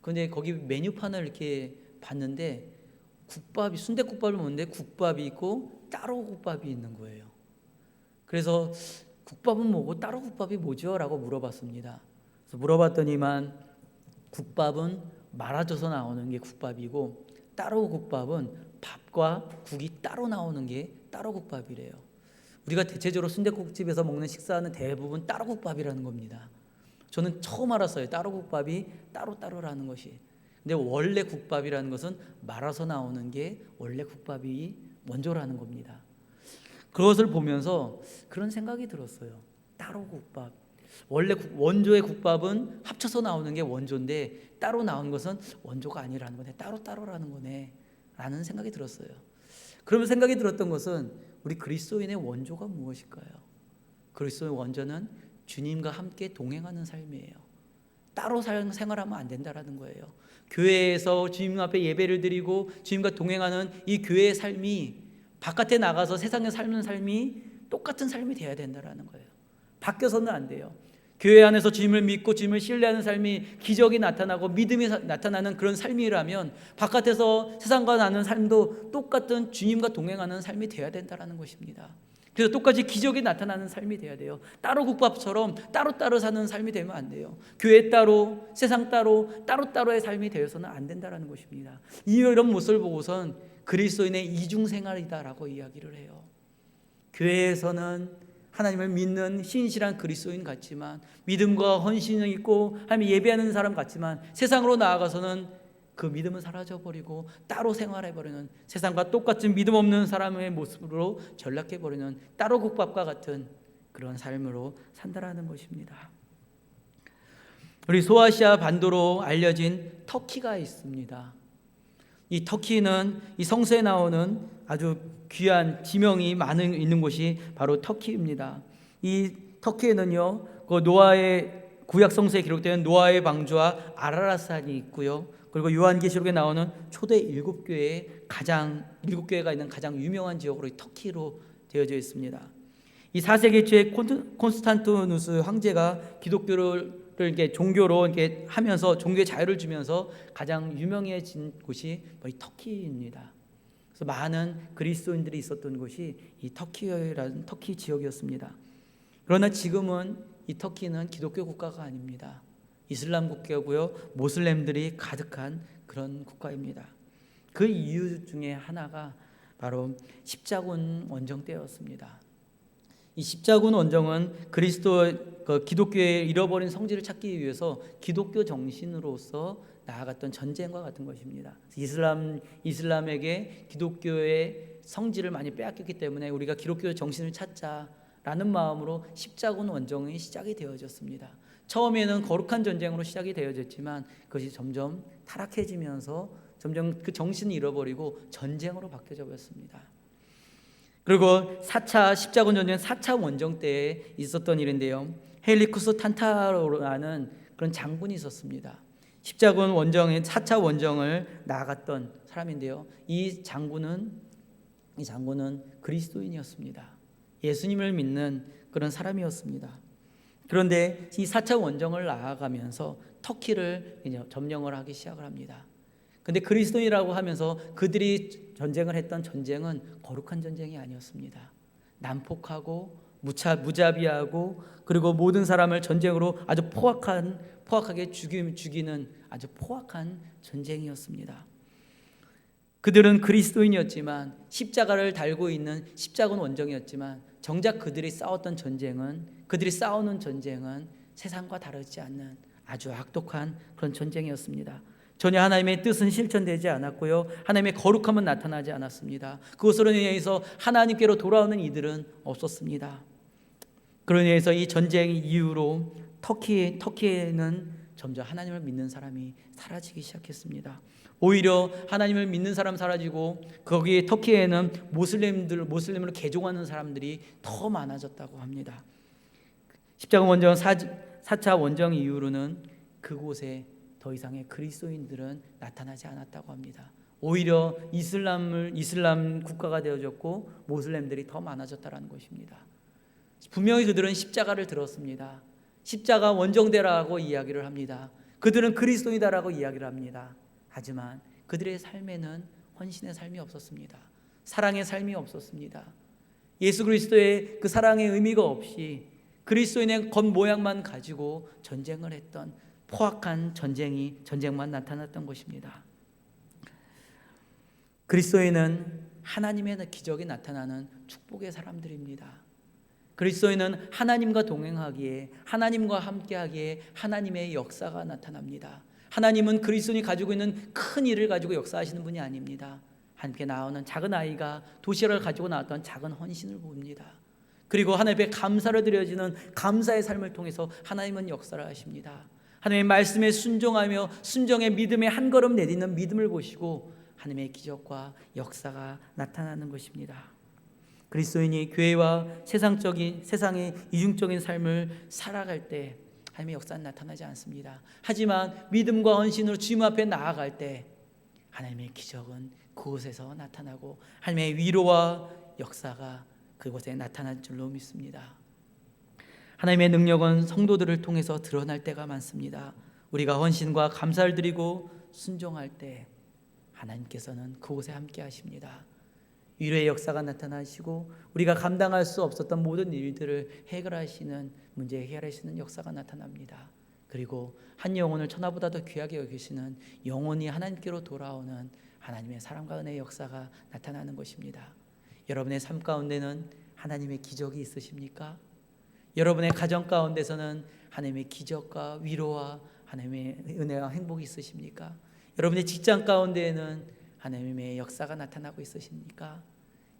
그런데 거기 메뉴판을 이렇게 봤는데 국밥이, 순댓국밥을 먹는데 국밥이 있고 따로 국밥이 있는 거예요. 그래서 국밥은 뭐고 따로 국밥이 뭐죠? 라고 물어봤습니다. 그래서 물어봤더니만 국밥은 말아줘서 나오는 게 국밥이고 따로 국밥은 밥과 국이 따로 나오는 게 따로 국밥이래요. 우리가 대체적으로 순댓국집에서 먹는 식사는 대부분 따로 국밥이라는 겁니다. 저는 처음 알았어요. 따로 국밥이 따로따로라는 것이. 근데 원래 국밥이라는 것은 말아서 나오는 게 원래 국밥이 원조라는 겁니다. 그것을 보면서 그런 생각이 들었어요. 따로 국밥. 원래 원조의 국밥은 합쳐서 나오는 게 원조인데 따로 나온 것은 원조가 아니라는 거네. 따로따로라는 거네. 라는 생각이 들었어요. 그러면 생각이 들었던 것은 우리 그리스도인의 원조가 무엇일까요? 그리스도의 원조는 주님과 함께 동행하는 삶이에요. 따로 생활하면 안 된다라는 거예요. 교회에서 주님 앞에 예배를 드리고 주님과 동행하는 이 교회의 삶이 바깥에 나가서 세상에 살는 삶이 똑같은 삶이 돼야 된다라는 거예요. 바뀌어서는 안 돼요. 교회 안에서 주님을 믿고 주님을 신뢰하는 삶이 기적이 나타나고 믿음이 나타나는 그런 삶이라면 바깥에서 세상과 나는 삶도 똑같은 주님과 동행하는 삶이 돼야 된다는 것입니다. 그래서 똑같이 기적이 나타나는 삶이 돼야 돼요. 따로 국밥처럼 따로따로 사는 삶이 되면 안 돼요. 교회 따로, 세상 따로, 따로따로의 삶이 되어서는 안 된다는 것입니다. 이런 모습을 보고선 그리스도인의 이중생활이다라고 이야기를 해요. 교회에서는 하나님을 믿는 신실한 그리스도인 같지만 믿음과 헌신이 있고 하나님 예배하는 사람 같지만 세상으로 나아가서는 그 믿음은 사라져버리고 따로 생활해버리는, 세상과 똑같은 믿음 없는 사람의 모습으로 전락해버리는 따로 국밥과 같은 그런 삶으로 산다라는 것입니다. 우리 소아시아 반도로 알려진 터키가 있습니다. 이 터키는 이 성서에 나오는 아주 귀한 지명이 있는 곳이 바로 터키입니다. 이 터키에는요, 그 노아의 구약 성서에 기록되는 노아의 방주와 아라랏산이 있고요. 그리고 요한계시록에 나오는 초대 7교회가 있는 가장 유명한 지역으로 터키로 되어져 있습니다. 이 4세기 초에 콘스탄티누스 황제가 기독교를 이렇게 종교로 이렇게 하면서 종교의 자유를 주면서 가장 유명해진 곳이 이 터키입니다. 그래서 많은 그리스도인들이 있었던 곳이 이 터키라는 터키 지역이었습니다. 그러나 지금은 이 터키는 기독교 국가가 아닙니다. 이슬람 국가고요, 모슬렘들이 가득한 그런 국가입니다. 그 이유 중에 하나가 바로 십자군 원정 때였습니다. 이 십자군 원정은 기독교의 잃어버린 성질을 찾기 위해서 기독교 정신으로서 나아갔던 전쟁과 같은 것입니다. 이슬람에게 기독교의 성질을 많이 빼앗겼기 때문에 우리가 기독교 정신을 찾자라는 마음으로 십자군 원정이 시작이 되어졌습니다. 처음에는 거룩한 전쟁으로 시작이 되어졌지만 그것이 점점 타락해지면서 점점 그 정신을 잃어버리고 전쟁으로 바뀌어져 버렸습니다. 그리고 4차 십자군 전쟁 4차 원정 때에 있었던 일인데요. 헬리쿠스 탄타로라는 그런 장군이 있었습니다. 십자군 원정의 4차 원정을 나아갔던 사람인데요. 이 장군은 그리스도인이었습니다. 예수님을 믿는 그런 사람이었습니다. 그런데 이 4차 원정을 나아가면서 터키를 점령을 하기 시작을 합니다. 근데 그리스도인이라고 하면서 그들이 전쟁을 했던 전쟁은 거룩한 전쟁이 아니었습니다. 난폭하고 무자비하고 그리고 모든 사람을 전쟁으로 아주 포악하게 죽이는 아주 포악한 전쟁이었습니다. 그들은 그리스도인이었지만 십자가를 달고 있는 십자군 원정이었지만 정작 그들이 싸우는 전쟁은 세상과 다르지 않는 아주 악독한 그런 전쟁이었습니다. 전혀 하나님의 뜻은 실천되지 않았고요, 하나님의 거룩함은 나타나지 않았습니다. 그것으로 인해서 하나님께로 돌아오는 이들은 없었습니다. 그로 인해서 이 전쟁 이후로 터키에는 점점 하나님을 믿는 사람이 사라지기 시작했습니다. 오히려 하나님을 믿는 사람 사라지고 거기에 터키에는 모슬림으로 개종하는 사람들이 더 많아졌다고 합니다. 십자군 원정 4차 원정 이후로는 그곳에 더 이상의 그리스도인들은 나타나지 않았다고 합니다. 오히려 이슬람 국가가 되어졌고 모슬렘들이 더 많아졌다는 것입니다. 분명히 그들은 십자가를 들었습니다. 십자가 원정대라고 이야기를 합니다. 그들은 그리스도이다라고 이야기를 합니다. 하지만 그들의 삶에는 헌신의 삶이 없었습니다. 사랑의 삶이 없었습니다. 예수 그리스도의 그 사랑의 의미가 없이 그리스도인의 겉모양만 가지고 전쟁을 했던 포악한 전쟁만 나타났던 것입니다. 그리스도인은 하나님의 기적이 나타나는 축복의 사람들입니다. 그리스도인은 하나님과 동행하기에, 하나님과 함께하기에 하나님의 역사가 나타납니다. 하나님은 그리스도인이 가지고 있는 큰 일을 가지고 역사하시는 분이 아닙니다. 함께 나오는 작은 아이가 도시락을 가지고 나왔던 작은 헌신을 봅니다. 그리고 하나님 앞에 감사를 드려지는 감사의 삶을 통해서 하나님은 역사를 하십니다. 하나님의 말씀에 순종하며 순종의 믿음에 한 걸음 내딛는 믿음을 보시고 하나님의 기적과 역사가 나타나는 것입니다. 그리스도인이 교회와 세상의 이중적인 삶을 살아갈 때 하나님의 역사는 나타나지 않습니다. 하지만 믿음과 헌신으로 주님 앞에 나아갈 때 하나님의 기적은 그곳에서 나타나고 하나님의 위로와 역사가 그곳에 나타날 줄로 믿습니다. 하나님의 능력은 성도들을 통해서 드러날 때가 많습니다. 우리가 헌신과 감사를 드리고 순종할 때 하나님께서는 그곳에 함께 하십니다. 위로의 역사가 나타나시고 우리가 감당할 수 없었던 모든 일들을 해결하시는, 문제 해결하시는 역사가 나타납니다. 그리고 한 영혼을 천하보다 더 귀하게 여기시는, 영혼이 하나님께로 돌아오는 하나님의 사랑과 은혜의 역사가 나타나는 것입니다. 여러분의 삶 가운데는 하나님의 기적이 있으십니까? 여러분의 가정 가운데서는 하나님의 기적과 위로와 하나님의 은혜와 행복이 있으십니까? 여러분의 직장 가운데에는 하나님의 역사가 나타나고 있으십니까?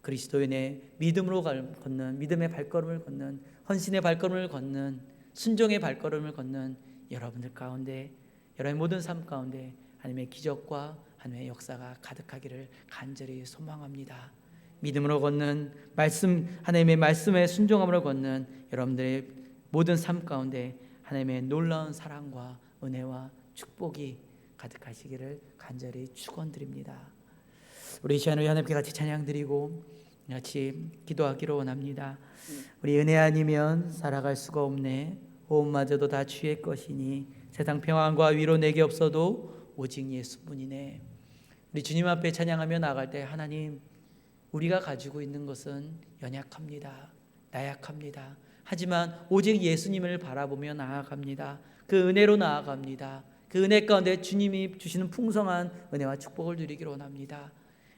그리스도인의 믿음으로 걷는, 믿음의 발걸음을 걷는, 헌신의 발걸음을 걷는, 순종의 발걸음을 걷는 여러분들 가운데, 여러분의 모든 삶 가운데 하나님의 기적과 하나님의 역사가 가득하기를 간절히 소망합니다. 믿음으로 걷는 하나님의 말씀에 순종함으로 걷는 여러분들의 모든 삶 가운데 하나님의 놀라운 사랑과 은혜와 축복이 가득하시기를 간절히 축원드립니다. 우리 이 시간을 하나님께 같이 찬양드리고 같이 기도하기로 원합니다. 우리 은혜 아니면 살아갈 수가 없네. 호흡마저도 다 주의 것이니 세상 평안과 위로 내게 없어도 오직 예수뿐이네. 우리 주님 앞에 찬양하며 나아갈 때 하나님, 우리가 가지고 있는 것은 연약합니다. 나약합니다. 하지만 오직 예수님을 바라보며 나아갑니다. 그 은혜로 나아갑니다. 그 은혜 가운데 주님이 주시는 풍성한 은혜와 축복을 누리기를 원합니다.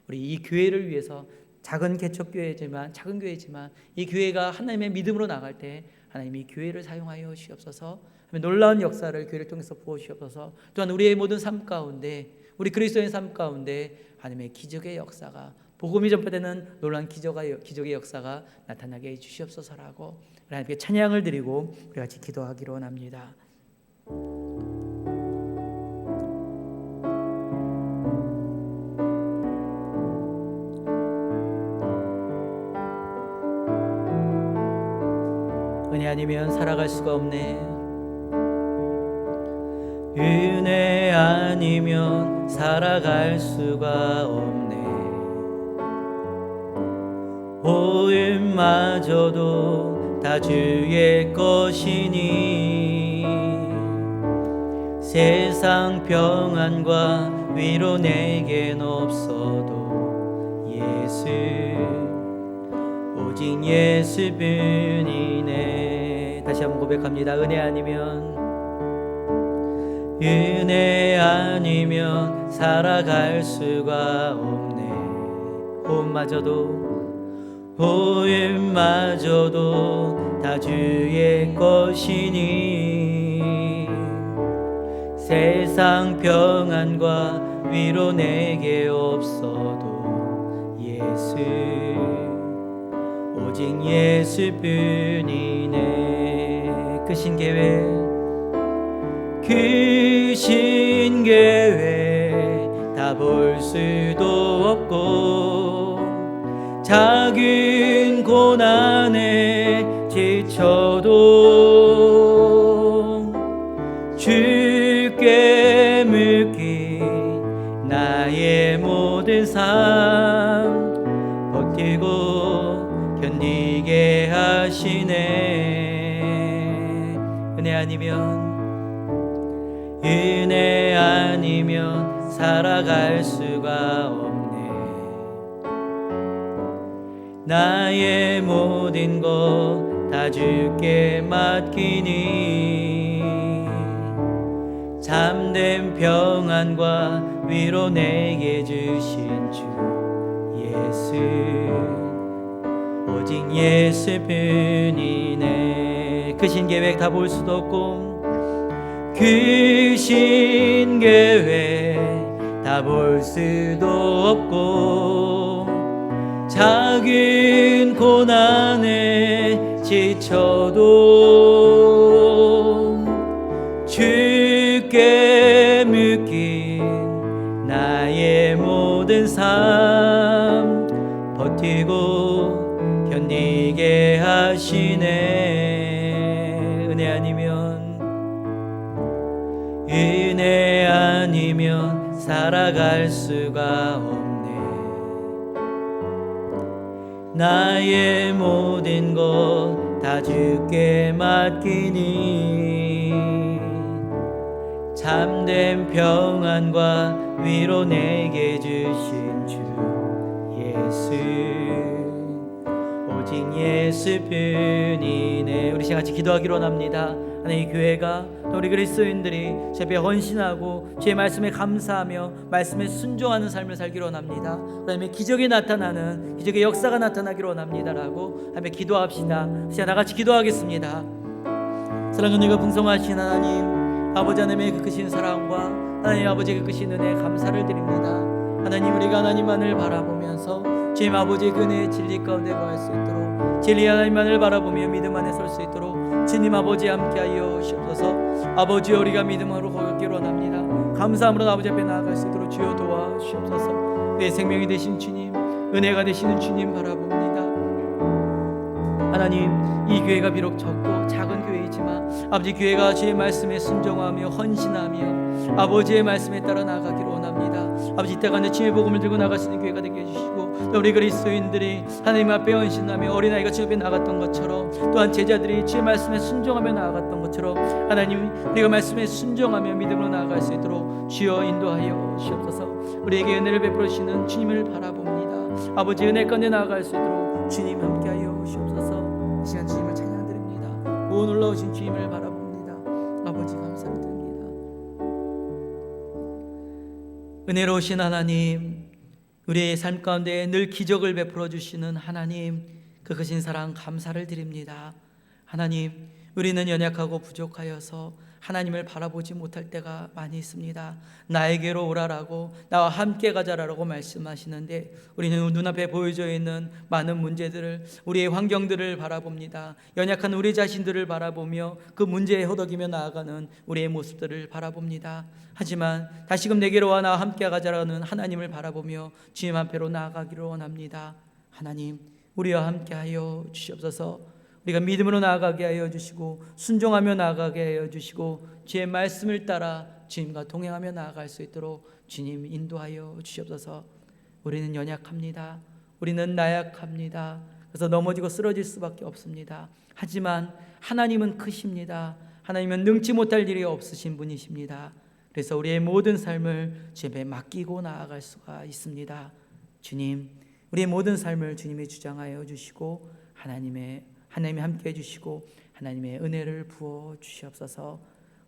우리 이 교회를 위해서 작은 개척교회지만 이 교회가 하나님의 믿음으로 나갈 때 하나님이 교회를 사용하여 주시옵소서. 놀라운 역사를 교회를 통해서 부어주시옵소서. 또한 우리의 모든 삶 가운데, 우리 그리스도의 삶 가운데 하나님의 기적의 역사가, 복음이 전파되는 놀라운 기적의 역사가 나타나게 해주시옵소서라고 하나님께 찬양을 드리고 우리 같이 기도하기로 원합니다. 은혜 아니면 살아갈 수가 없네. 은혜 아니면 살아갈 수가 없네. 호흡마저도 다 주의 것이니 세상 평안과 위로 내겐 없어도 예수, 오직 예수뿐이네. 다시 한번 고백합니다. 은혜 아니면 살아갈 수가 없네. 호흡마저도 다 주의 것이니 세상 평안과 위로 내게 없어도 예수, 오직 예수뿐이네. 그 신계획 다 볼 수도 없고 작은 고난에 지쳐도 주께 묻기 나의 모든 삶 버티고 견디게 하시네. 은혜 아니면 살아갈 수가 없네. 나의 모든 것 다 주께 맡기니 참된 평안과 위로 내게 주신 주 예수, 오직 예수뿐이네. 그 신계획 다 볼 수도 없고 그 신계획 다 볼 수도 없고 작은 고난에 지쳐도 주께 묶인 나의 모든 삶 버티고 견디게 하시네. 은혜 아니면 살아갈 수가 없네. 나의 모든 것 다 주께 맡기니 참된 평안과 위로 내게 주신 주 예수, 오직 예수뿐이네. 우리 같이 기도하기로 합니다. 하나님, 교회가 또 우리 그리스도인들이 주 앞에 헌신하고 주의 말씀에 감사하며 말씀에 순종하는 삶을 살기로 원합니다. 그다음에 기적이 나타나는, 기적의 역사가 나타나기로 원합니다라고 하며 기도합시다. 시간 다 같이 기도하겠습니다. 사랑하는 은혜가 풍성하신 하나님, 아버지 하나님의 그 크신 사랑과 하나님 아버지의 그 크신 은혜에 감사를 드립니다. 하나님, 우리가 하나님만을 바라보면서 주님 아버지의 그 은혜의 진리 가운데 거할 수 있도록, 진리 하나님만을 바라보며 믿음 안에 설 수 있도록 주님 아버지 함께하여 주옵소서. 아버지, 우리가 믿음으로 걷기로 원합니다. 감사함으로 아버지 앞에 나아갈 수 있도록 주여 도와주옵소서. 내 생명이 되신 주님, 은혜가 되시는 주님 바라봅니다. 하나님, 이 교회가 비록 적고 작은 교회이지만 아버지, 교회가 주의 말씀에 순종하며 헌신하며 아버지의 말씀에 따라 나아가기로 원합니다. 아버지, 이때가 내 주의 복음을 들고 나가시는 교회가 되게 해주시고, 또 우리 그리스도인들이 하나님 앞에 헌신하며 어린아이가 주 앞에 나갔던 것처럼, 또한 제자들이 주의 말씀에 순종하며 나아갔던 것처럼 하나님, 우리가 말씀에 순종하며 믿음으로 나아갈 수 있도록 주여 인도하여 주옵소서. 우리에게 은혜를 베풀어 주시는 주님을 바라봅니다. 아버지, 은혜 가운데 나아갈 수 있도록 주님 함께하여 주옵소서. 이 시간 주님을 찬양드립니다. 오 놀라우신 주님을 바라봅니다. 아버지, 감사드립니다. 은혜로우신 하나님, 우리의 삶 가운데 늘 기적을 베풀어 주시는 하나님, 그 크신 사랑 감사를 드립니다. 하나님, 우리는 연약하고 부족하여서 하나님을 바라보지 못할 때가 많이 있습니다. 나에게로 오라라고, 나와 함께 가자라고 말씀하시는데 우리는 눈앞에 보여져 있는 많은 문제들을, 우리의 환경들을 바라봅니다. 연약한 우리 자신들을 바라보며 그 문제에 허덕이며 나아가는 우리의 모습들을 바라봅니다. 하지만 다시금 내게로 와 나와 함께 가자라는 하나님을 바라보며 주님 앞에로 나아가기를 원합니다. 하나님, 우리와 함께하여 주시옵소서. 우리가 믿음으로 나아가게 하여 주시고 순종하며 나아가게 하여 주시고 주의 말씀을 따라 주님과 동행하며 나아갈 수 있도록 주님 인도하여 주시옵소서. 우리는 연약합니다. 우리는 나약합니다. 그래서 넘어지고 쓰러질 수밖에 없습니다. 하지만 하나님은 크십니다. 하나님은 능치 못할 일이 없으신 분이십니다. 그래서 우리의 모든 삶을 주님에 맡기고 나아갈 수가 있습니다. 주님, 우리의 모든 삶을 주님이 주장하여 주시고 하나님이 함께 해주시고 하나님의 은혜를 부어 주시옵소서.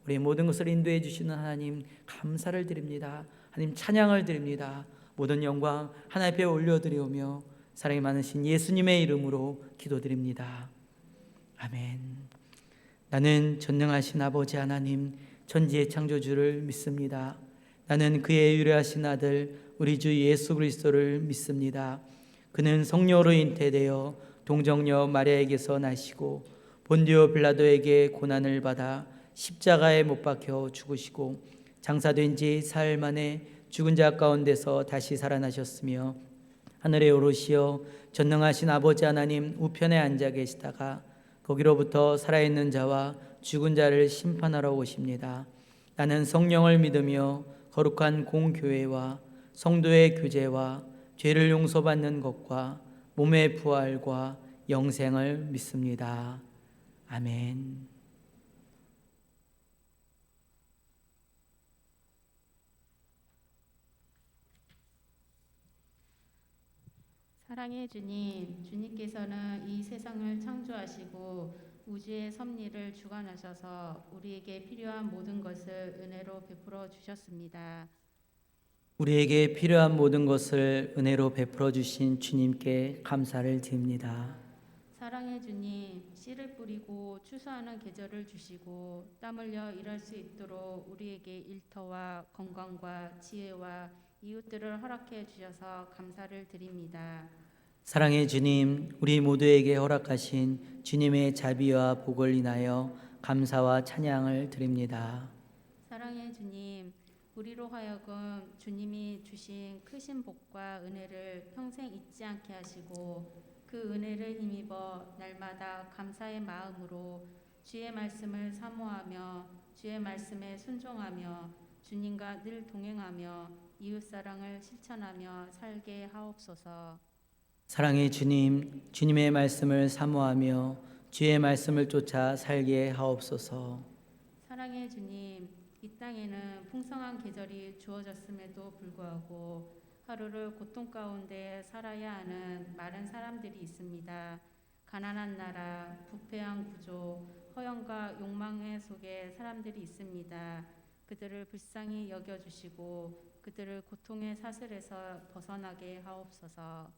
우리의 모든 것을 인도해 주시는 하나님 감사를 드립니다. 하나님 찬양을 드립니다. 모든 영광 하나님 앞에 올려드리오며 사랑이 많으신 예수님의 이름으로 기도드립니다. 아멘. 나는 전능하신 아버지 하나님, 천지의 창조주를 믿습니다. 나는 그의 유일하신 아들 우리 주 예수 그리스도를 믿습니다. 그는 성령으로 잉태되어 동정녀 마리아에게서 나시고 본디오 빌라도에게 고난을 받아 십자가에 못 박혀 죽으시고 장사된 지 사흘 만에 죽은 자 가운데서 다시 살아나셨으며 하늘에 오르시어 전능하신 아버지 하나님 우편에 앉아 계시다가 거기로부터 살아있는 자와 죽은 자를 심판하러 오십니다. 나는 성령을 믿으며 거룩한 공교회와 성도의 규제와 죄를 용서받는 것과 몸의 부활과 영생을 믿습니다. 아멘. 사랑의 주님, 주님께서는 이 세상을 창조하시고 우주의 섭리를 주관하셔서 우리에게 필요한 모든 것을 은혜로 베풀어 주셨습니다. 우리에게 필요한 모든 것을 은혜로 베풀어 주신 주님께 감사를 드립니다. 사랑의 주님, 씨를 뿌리고 추수하는 계절을 주시고 땀 흘려 일할 수 있도록 우리에게 일터와 건강과 지혜와 이웃들을 허락해 주셔서 감사를 드립니다. 사랑의 주님, 우리 모두에게 허락하신 주님의 자비와 복을 인하여 감사와 찬양을 드립니다. 사랑의 주님, 우리로 하여금 주님이 주신 크신 복과 은혜를 평생 잊지 않게 하시고 그 은혜를 힘입어 날마다 감사의 마음으로 주의 말씀을 사모하며 주의 말씀에 순종하며 주님과 늘 동행하며 이웃사랑을 실천하며 살게 하옵소서. 사랑의 주님, 주님의 말씀을 사모하며 주의 말씀을 쫓아 살게 하옵소서. 사랑의 주님, 이 땅에는 풍성한 계절이 주어졌음에도 불구하고 하루를 고통 가운데 살아야 하는 많은 사람들이 있습니다. 가난한 나라, 부패한 구조, 허영과 욕망의 속에 사람들이 있습니다. 그들을 불쌍히 여겨주시고 그들을 고통의 사슬에서 벗어나게 하옵소서.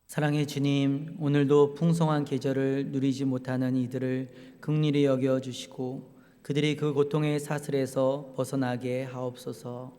사랑의 주님, 오늘도 풍성한 계절을 누리지 못하는 이들을 긍휼히 여겨 주시고 그들이 그 고통의 사슬에서 벗어나게 하옵소서.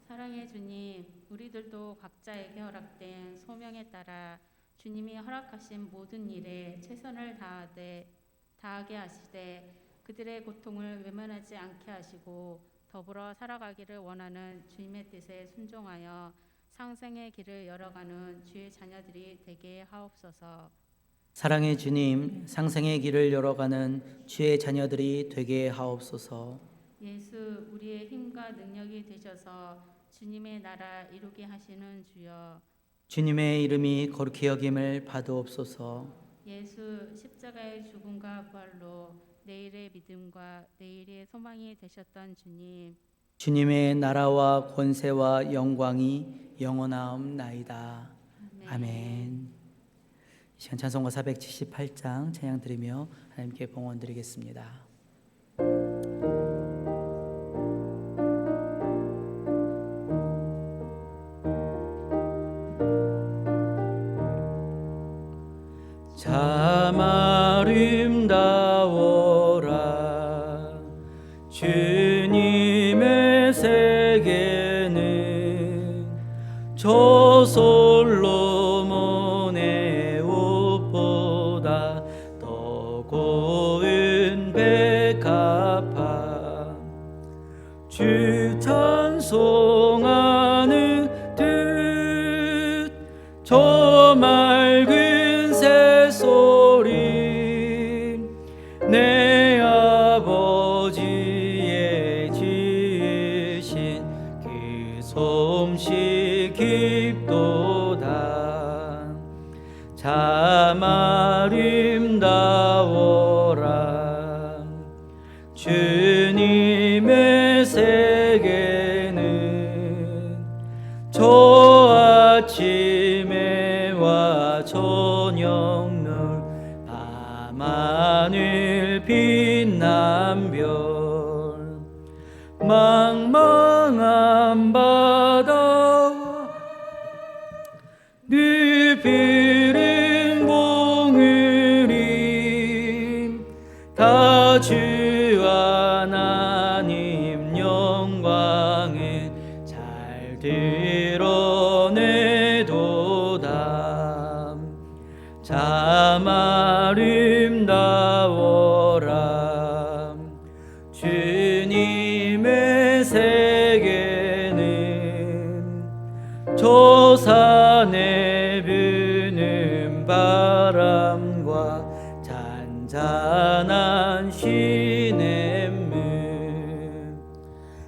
사랑의 주님, 우리들도 각자에게 허락된 소명에 따라 주님이 허락하신 모든 일에 최선을 다하게 하시되 그들의 고통을 외면하지 않게 하시고 더불어 살아가기를 원하는 주님의 뜻에 순종하여 상생의 길을 열어가는 주의 자녀들이 되게 하옵소서. 사랑의 주님, 상생의 길을 열어가는 주의 자녀들이 되게 하옵소서. 예수, 우리의 힘과 능력이 되셔서 주님의 나라 이루게 하시는 주여, 주님의 이름이 거룩히 여김을 받으옵소서. 예수 십자가의 죽음과 부활로 내일의 믿음과 내일의 소망이 되셨던 주님, 주님의 나라와 권세와 영광이 영원하옵나이다. 아멘. 이 시간 찬송가 478장 찬양 드리며 하나님께 봉헌 드리겠습니다. 참 아름다워라 주님의 세계는 저 솔로몬의 옷보다 더 고운 백합화 주 찬송하는 뜻 저 맑은 새소리 내 아버지의 지으신 그 솜씨 깊도다 참 아름다워라 주님의 세계는 저 아침에와 저녁 늘 밤하늘 빛난 별 망망한 바다와 늘 푸른 봉우리 다 주 하나님 영광을 잘 드러내도다 참 아름다워라 주님의 세계는 저 산에 부는 바람과 잔잔한 시냇물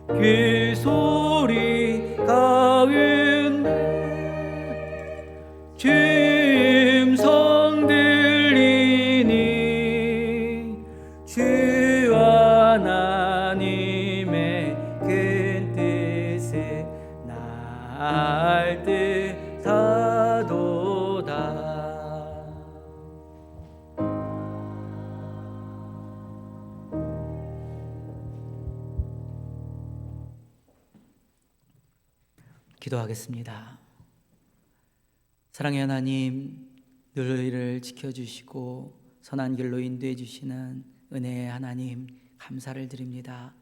그 소리 가운데 알 듯하도다. 기도하겠습니다. 사랑의 하나님, 늘 우리를 지켜주시고 선한 길로 인도해 주시는 은혜의 하나님, 감사를 드립니다.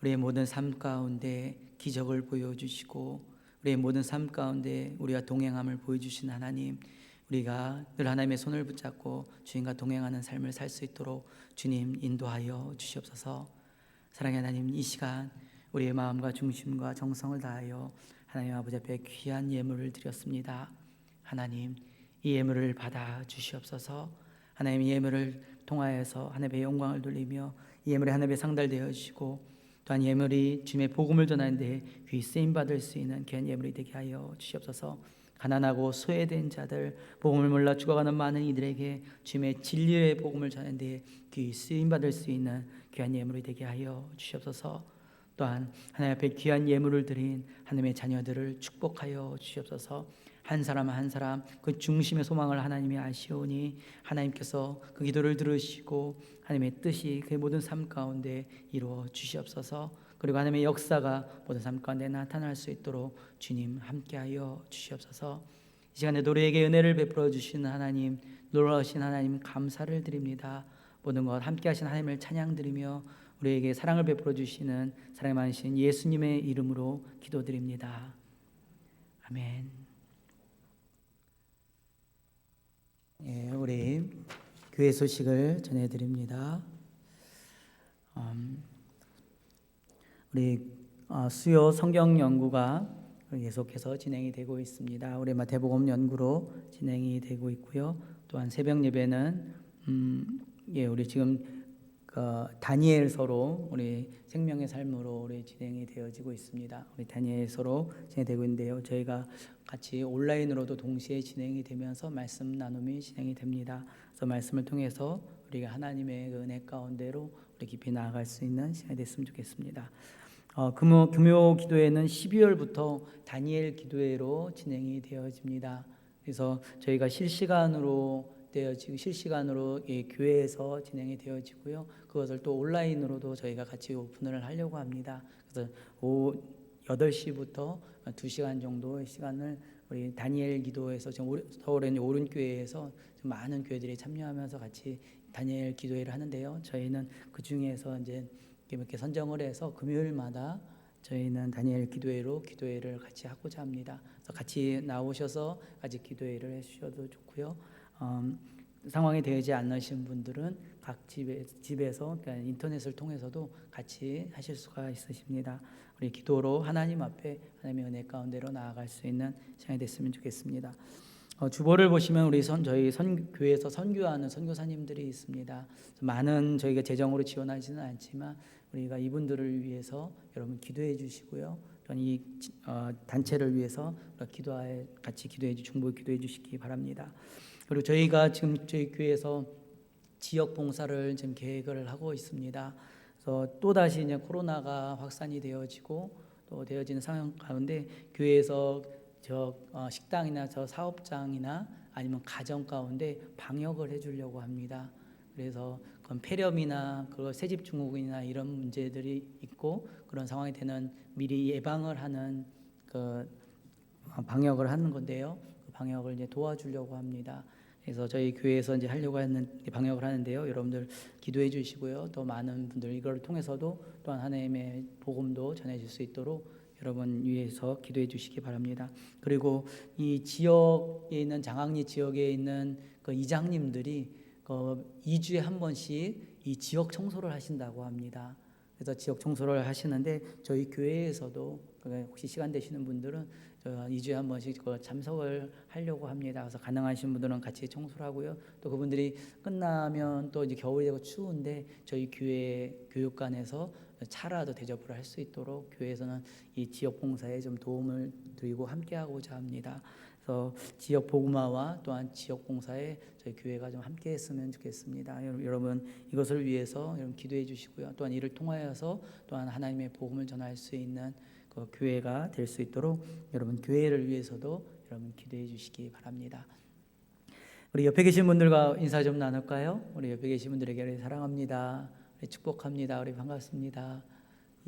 우리의 모든 삶 가운데 기적을 보여주시고 우리의 모든 삶 가운데 우리와 동행함을 보여주신 하나님, 우리가 늘 하나님의 손을 붙잡고 주님과 동행하는 삶을 살 수 있도록 주님 인도하여 주시옵소서. 사랑의 하나님, 이 시간 우리의 마음과 중심과 정성을 다하여 하나님 아버지 앞에 귀한 예물을 드렸습니다. 하나님, 이 예물을 받아 주시옵소서. 하나님, 이 예물을 통하여서 하나님의 영광을 돌리며 이 예물이 하나님의 상달되어 주시고 또한 예물이 주님의 복음을 전하는 데 귀 쓰임 받을 수 있는 귀한 예물이 되게 하여 주시옵소서. 가난하고 소외된 자들, 복음을 몰라 죽어가는 많은 이들에게 주님의 진리의 복음을 전하는 데 귀 쓰임 받을 수 있는 귀한 예물이 되게 하여 주시옵소서. 또한 하나님 앞에 귀한 예물을 드린 하나님의 자녀들을 축복하여 주시옵소서. 한 사람 한 사람 그 중심의 소망을 하나님이 아시오니 하나님께서 그 기도를 들으시고 하나님의 뜻이 그의 모든 삶 가운데 이루어 주시옵소서. 그리고 하나님의 역사가 모든 삶 가운데 나타날 수 있도록 주님 함께하여 주시옵소서. 이 시간에 우리에게 은혜를 베풀어 주시는 하나님, 놀라우신 하나님 감사를 드립니다. 모든 것 함께 하신 하나님을 찬양드리며 우리에게 사랑을 베풀어 주시는 사랑이 많으신 예수님의 이름으로 기도드립니다. 아멘. 예, 우리 교회 소식을 전해드립니다. 우리 수요 성경 연구가 계속해서 진행이 되고 있습니다. 우리 마태복음 연구로 진행이 되고 있고요. 또한 새벽 예배는 우리 지금 다니엘서로 우리 생명의 삶으로 우리 진행이 되어지고 있습니다. 우리 다니엘서로 진행되고 있는데요. 저희가 같이 온라인으로도 동시에 진행이 되면서 말씀 나눔이 진행이 됩니다. 그래서 말씀을 통해서 우리가 하나님의 그 은혜 가운데로 우리 깊이 나아갈 수 있는 시간이 됐으면 좋겠습니다. 금요 기도회는 12월부터 다니엘 기도회로 진행이 되어집니다. 그래서 저희가 실시간으로 교회에서 진행이 되어지고요. 그것을 또 온라인으로도 저희가 같이 오픈을 하려고 합니다. 그래서 오후 8시부터 2시간 정도의 시간을 우리 다니엘 기도에서 지금 서울에 오른교회에서 많은 교회들이 참여하면서 같이 다니엘 기도회를 하는데요. 저희는 그 중에서 이제 이렇게 선정을 해서 금요일마다 저희는 다니엘 기도회를 같이 하고자 합니다. 그래서 같이 나오셔서 같이 기도회를 해주셔도 좋고요. 상황이 되지 않으신 분들은 각 집에서 그러니까 인터넷을 통해서도 같이 하실 수가 있으십니다. 우리 기도로 하나님 앞에 하나님의 은혜 가운데로 나아갈 수 있는 시간이 됐으면 좋겠습니다. 주보를 보시면 저희 교회에서 선교하는 선교사님들이 있습니다. 같이 저희가 재정으로 지원하지는 않지만 우리가 이분들을 위해서 여러분 기도해 주시고요. 또한 이 단체를 위해서 같이 중보에 기도해 주시기 바랍니다. 그리고 저희가 지금 저희 교회에서 지역 봉사를 지금 계획을 하고 있습니다. 그래서 또 다시 이제 코로나가 확산이 되어지고 또 되어지는 상황 가운데 교회에서 식당이나 사업장이나 아니면 가정 가운데 방역을 해주려고 합니다. 그래서 그건 폐렴이나 새집 증후군이나 이런 문제들이 있고 그런 상황이 되는 미리 예방을 하는 방역을 하는 건데요. 그 방역을 이제 도와주려고 합니다. 그래서 저희 교회에서 이제 하려고 하는 방역을 하는데요. 여러분들 기도해 주시고요. 또 많은 분들 이걸 통해서도 또한 하나님의 복음도 전해질 수 있도록 여러분 위해서 기도해 주시기 바랍니다. 그리고 이 지역에 있는 장학리 지역에 있는 그 이장님들이 2주에 한 번씩 이 지역 청소를 하신다고 합니다. 그래서 지역 청소를 하시는데 저희 교회에서도 혹시 시간 되시는 분들은 2주에 한 번씩 참석을 하려고 합니다. 그래서 가능하신 분들은 같이 청소를 하고요. 또 그분들이 끝나면 또 이제 겨울이 되고 추운데 저희 교회 교육관에서 차라도 대접을 할 수 있도록 교회에서는 이 지역 봉사에 좀 도움을 드리고 함께하고자 합니다. 그래서 지역 복음화와 또한 지역 봉사에 저희 교회가 좀 함께했으면 좋겠습니다. 여러분 이것을 위해서 여러분 기도해 주시고요. 또한 이를 통하여서 또한 하나님의 복음을 전할 수 있는 그 교회가 될 수 있도록 여러분 교회를 위해서도 여러분 기도해 주시기 바랍니다. 우리 옆에 계신 분들과 인사 좀 나눌까요? 우리 옆에 계신 분들에게 우리 사랑합니다. 우리 축복합니다. 우리 반갑습니다.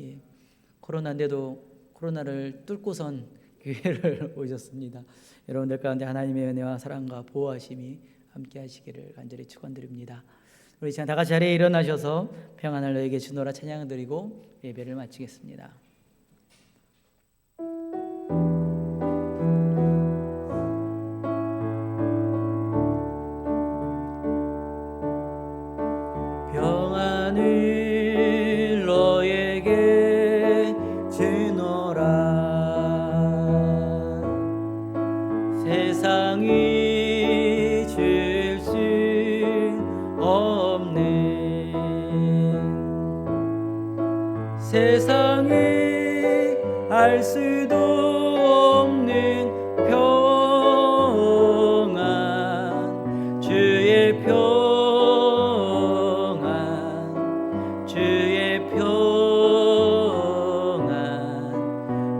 예. 코로나인데도 코로나를 뚫고선 교회를 오셨습니다. 여러분들 가운데 하나님의 은혜와 사랑과 보호하심이 함께 하시기를 간절히 축원드립니다. 우리 지금 다 같이 자리에 일어나셔서 평안을 너에게 주노라 찬양 드리고 예배를 마치겠습니다. 평안을 너에게 주노라. 세상이 줄 수 없는, 세상이 알 수도 없는 평안, 주의 평안, 주의 평안,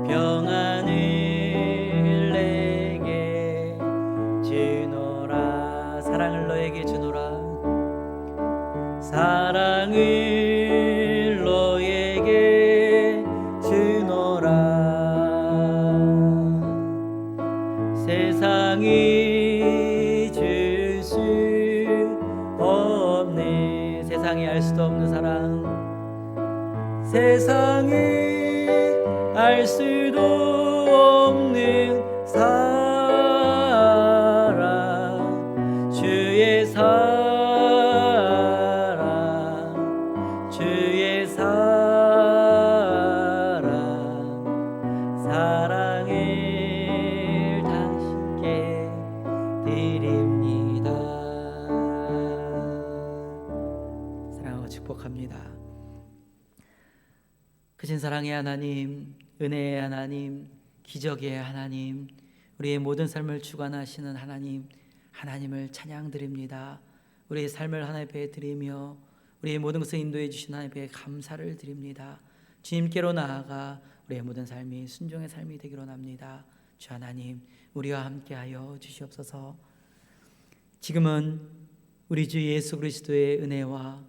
평안을 내게 주노라. 사랑을 너에게 주노라. 사랑을 너에게 주노라. 세상이 줄 수 없는, 세상이 알 수도 없는 사랑, 세상이 알 수도 없는 사랑, 주의 사랑, 주의 사랑, 사랑을 당신께 드립니다. 사랑하고 축복합니다. 크신 사랑의 하나님, 은혜의 하나님, 기적의 하나님, 우리의 모든 삶을 주관하시는 하나님, 하나님을 찬양드립니다. 우리의 삶을 하나님 앞에 드리며 우리의 모든 것을 인도해 주신 하나님 앞에 감사를 드립니다. 주님께로 나아가 우리의 모든 삶이 순종의 삶이 되기로 합니다. 주 하나님, 우리와 함께하여 주시옵소서. 지금은 우리 주 예수 그리스도의 은혜와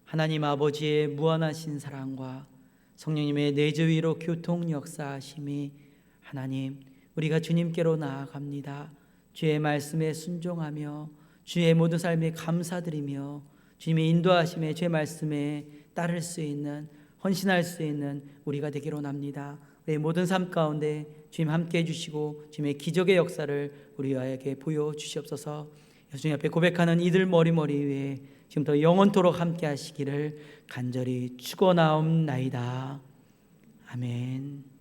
하나님 아버지의 무한하신 사랑과 성령님의 내주 위로 교통 역사하심이, 하나님, 우리가 주님께로 나아갑니다. 주의 말씀에 순종하며 주의 모든 삶에 감사드리며 주님의 인도하심에 주의 말씀에 따를 수 있는, 헌신할 수 있는 우리가 되기로 합니다. 우리의 모든 삶 가운데 주님 함께 해주시고 주님의 기적의 역사를 우리에게 보여주시옵소서. 주님 앞에 고백하는 이들 머리 위에 지금부터 영원토록 함께 하시기를 간절히 축원하옵나이다. 아멘.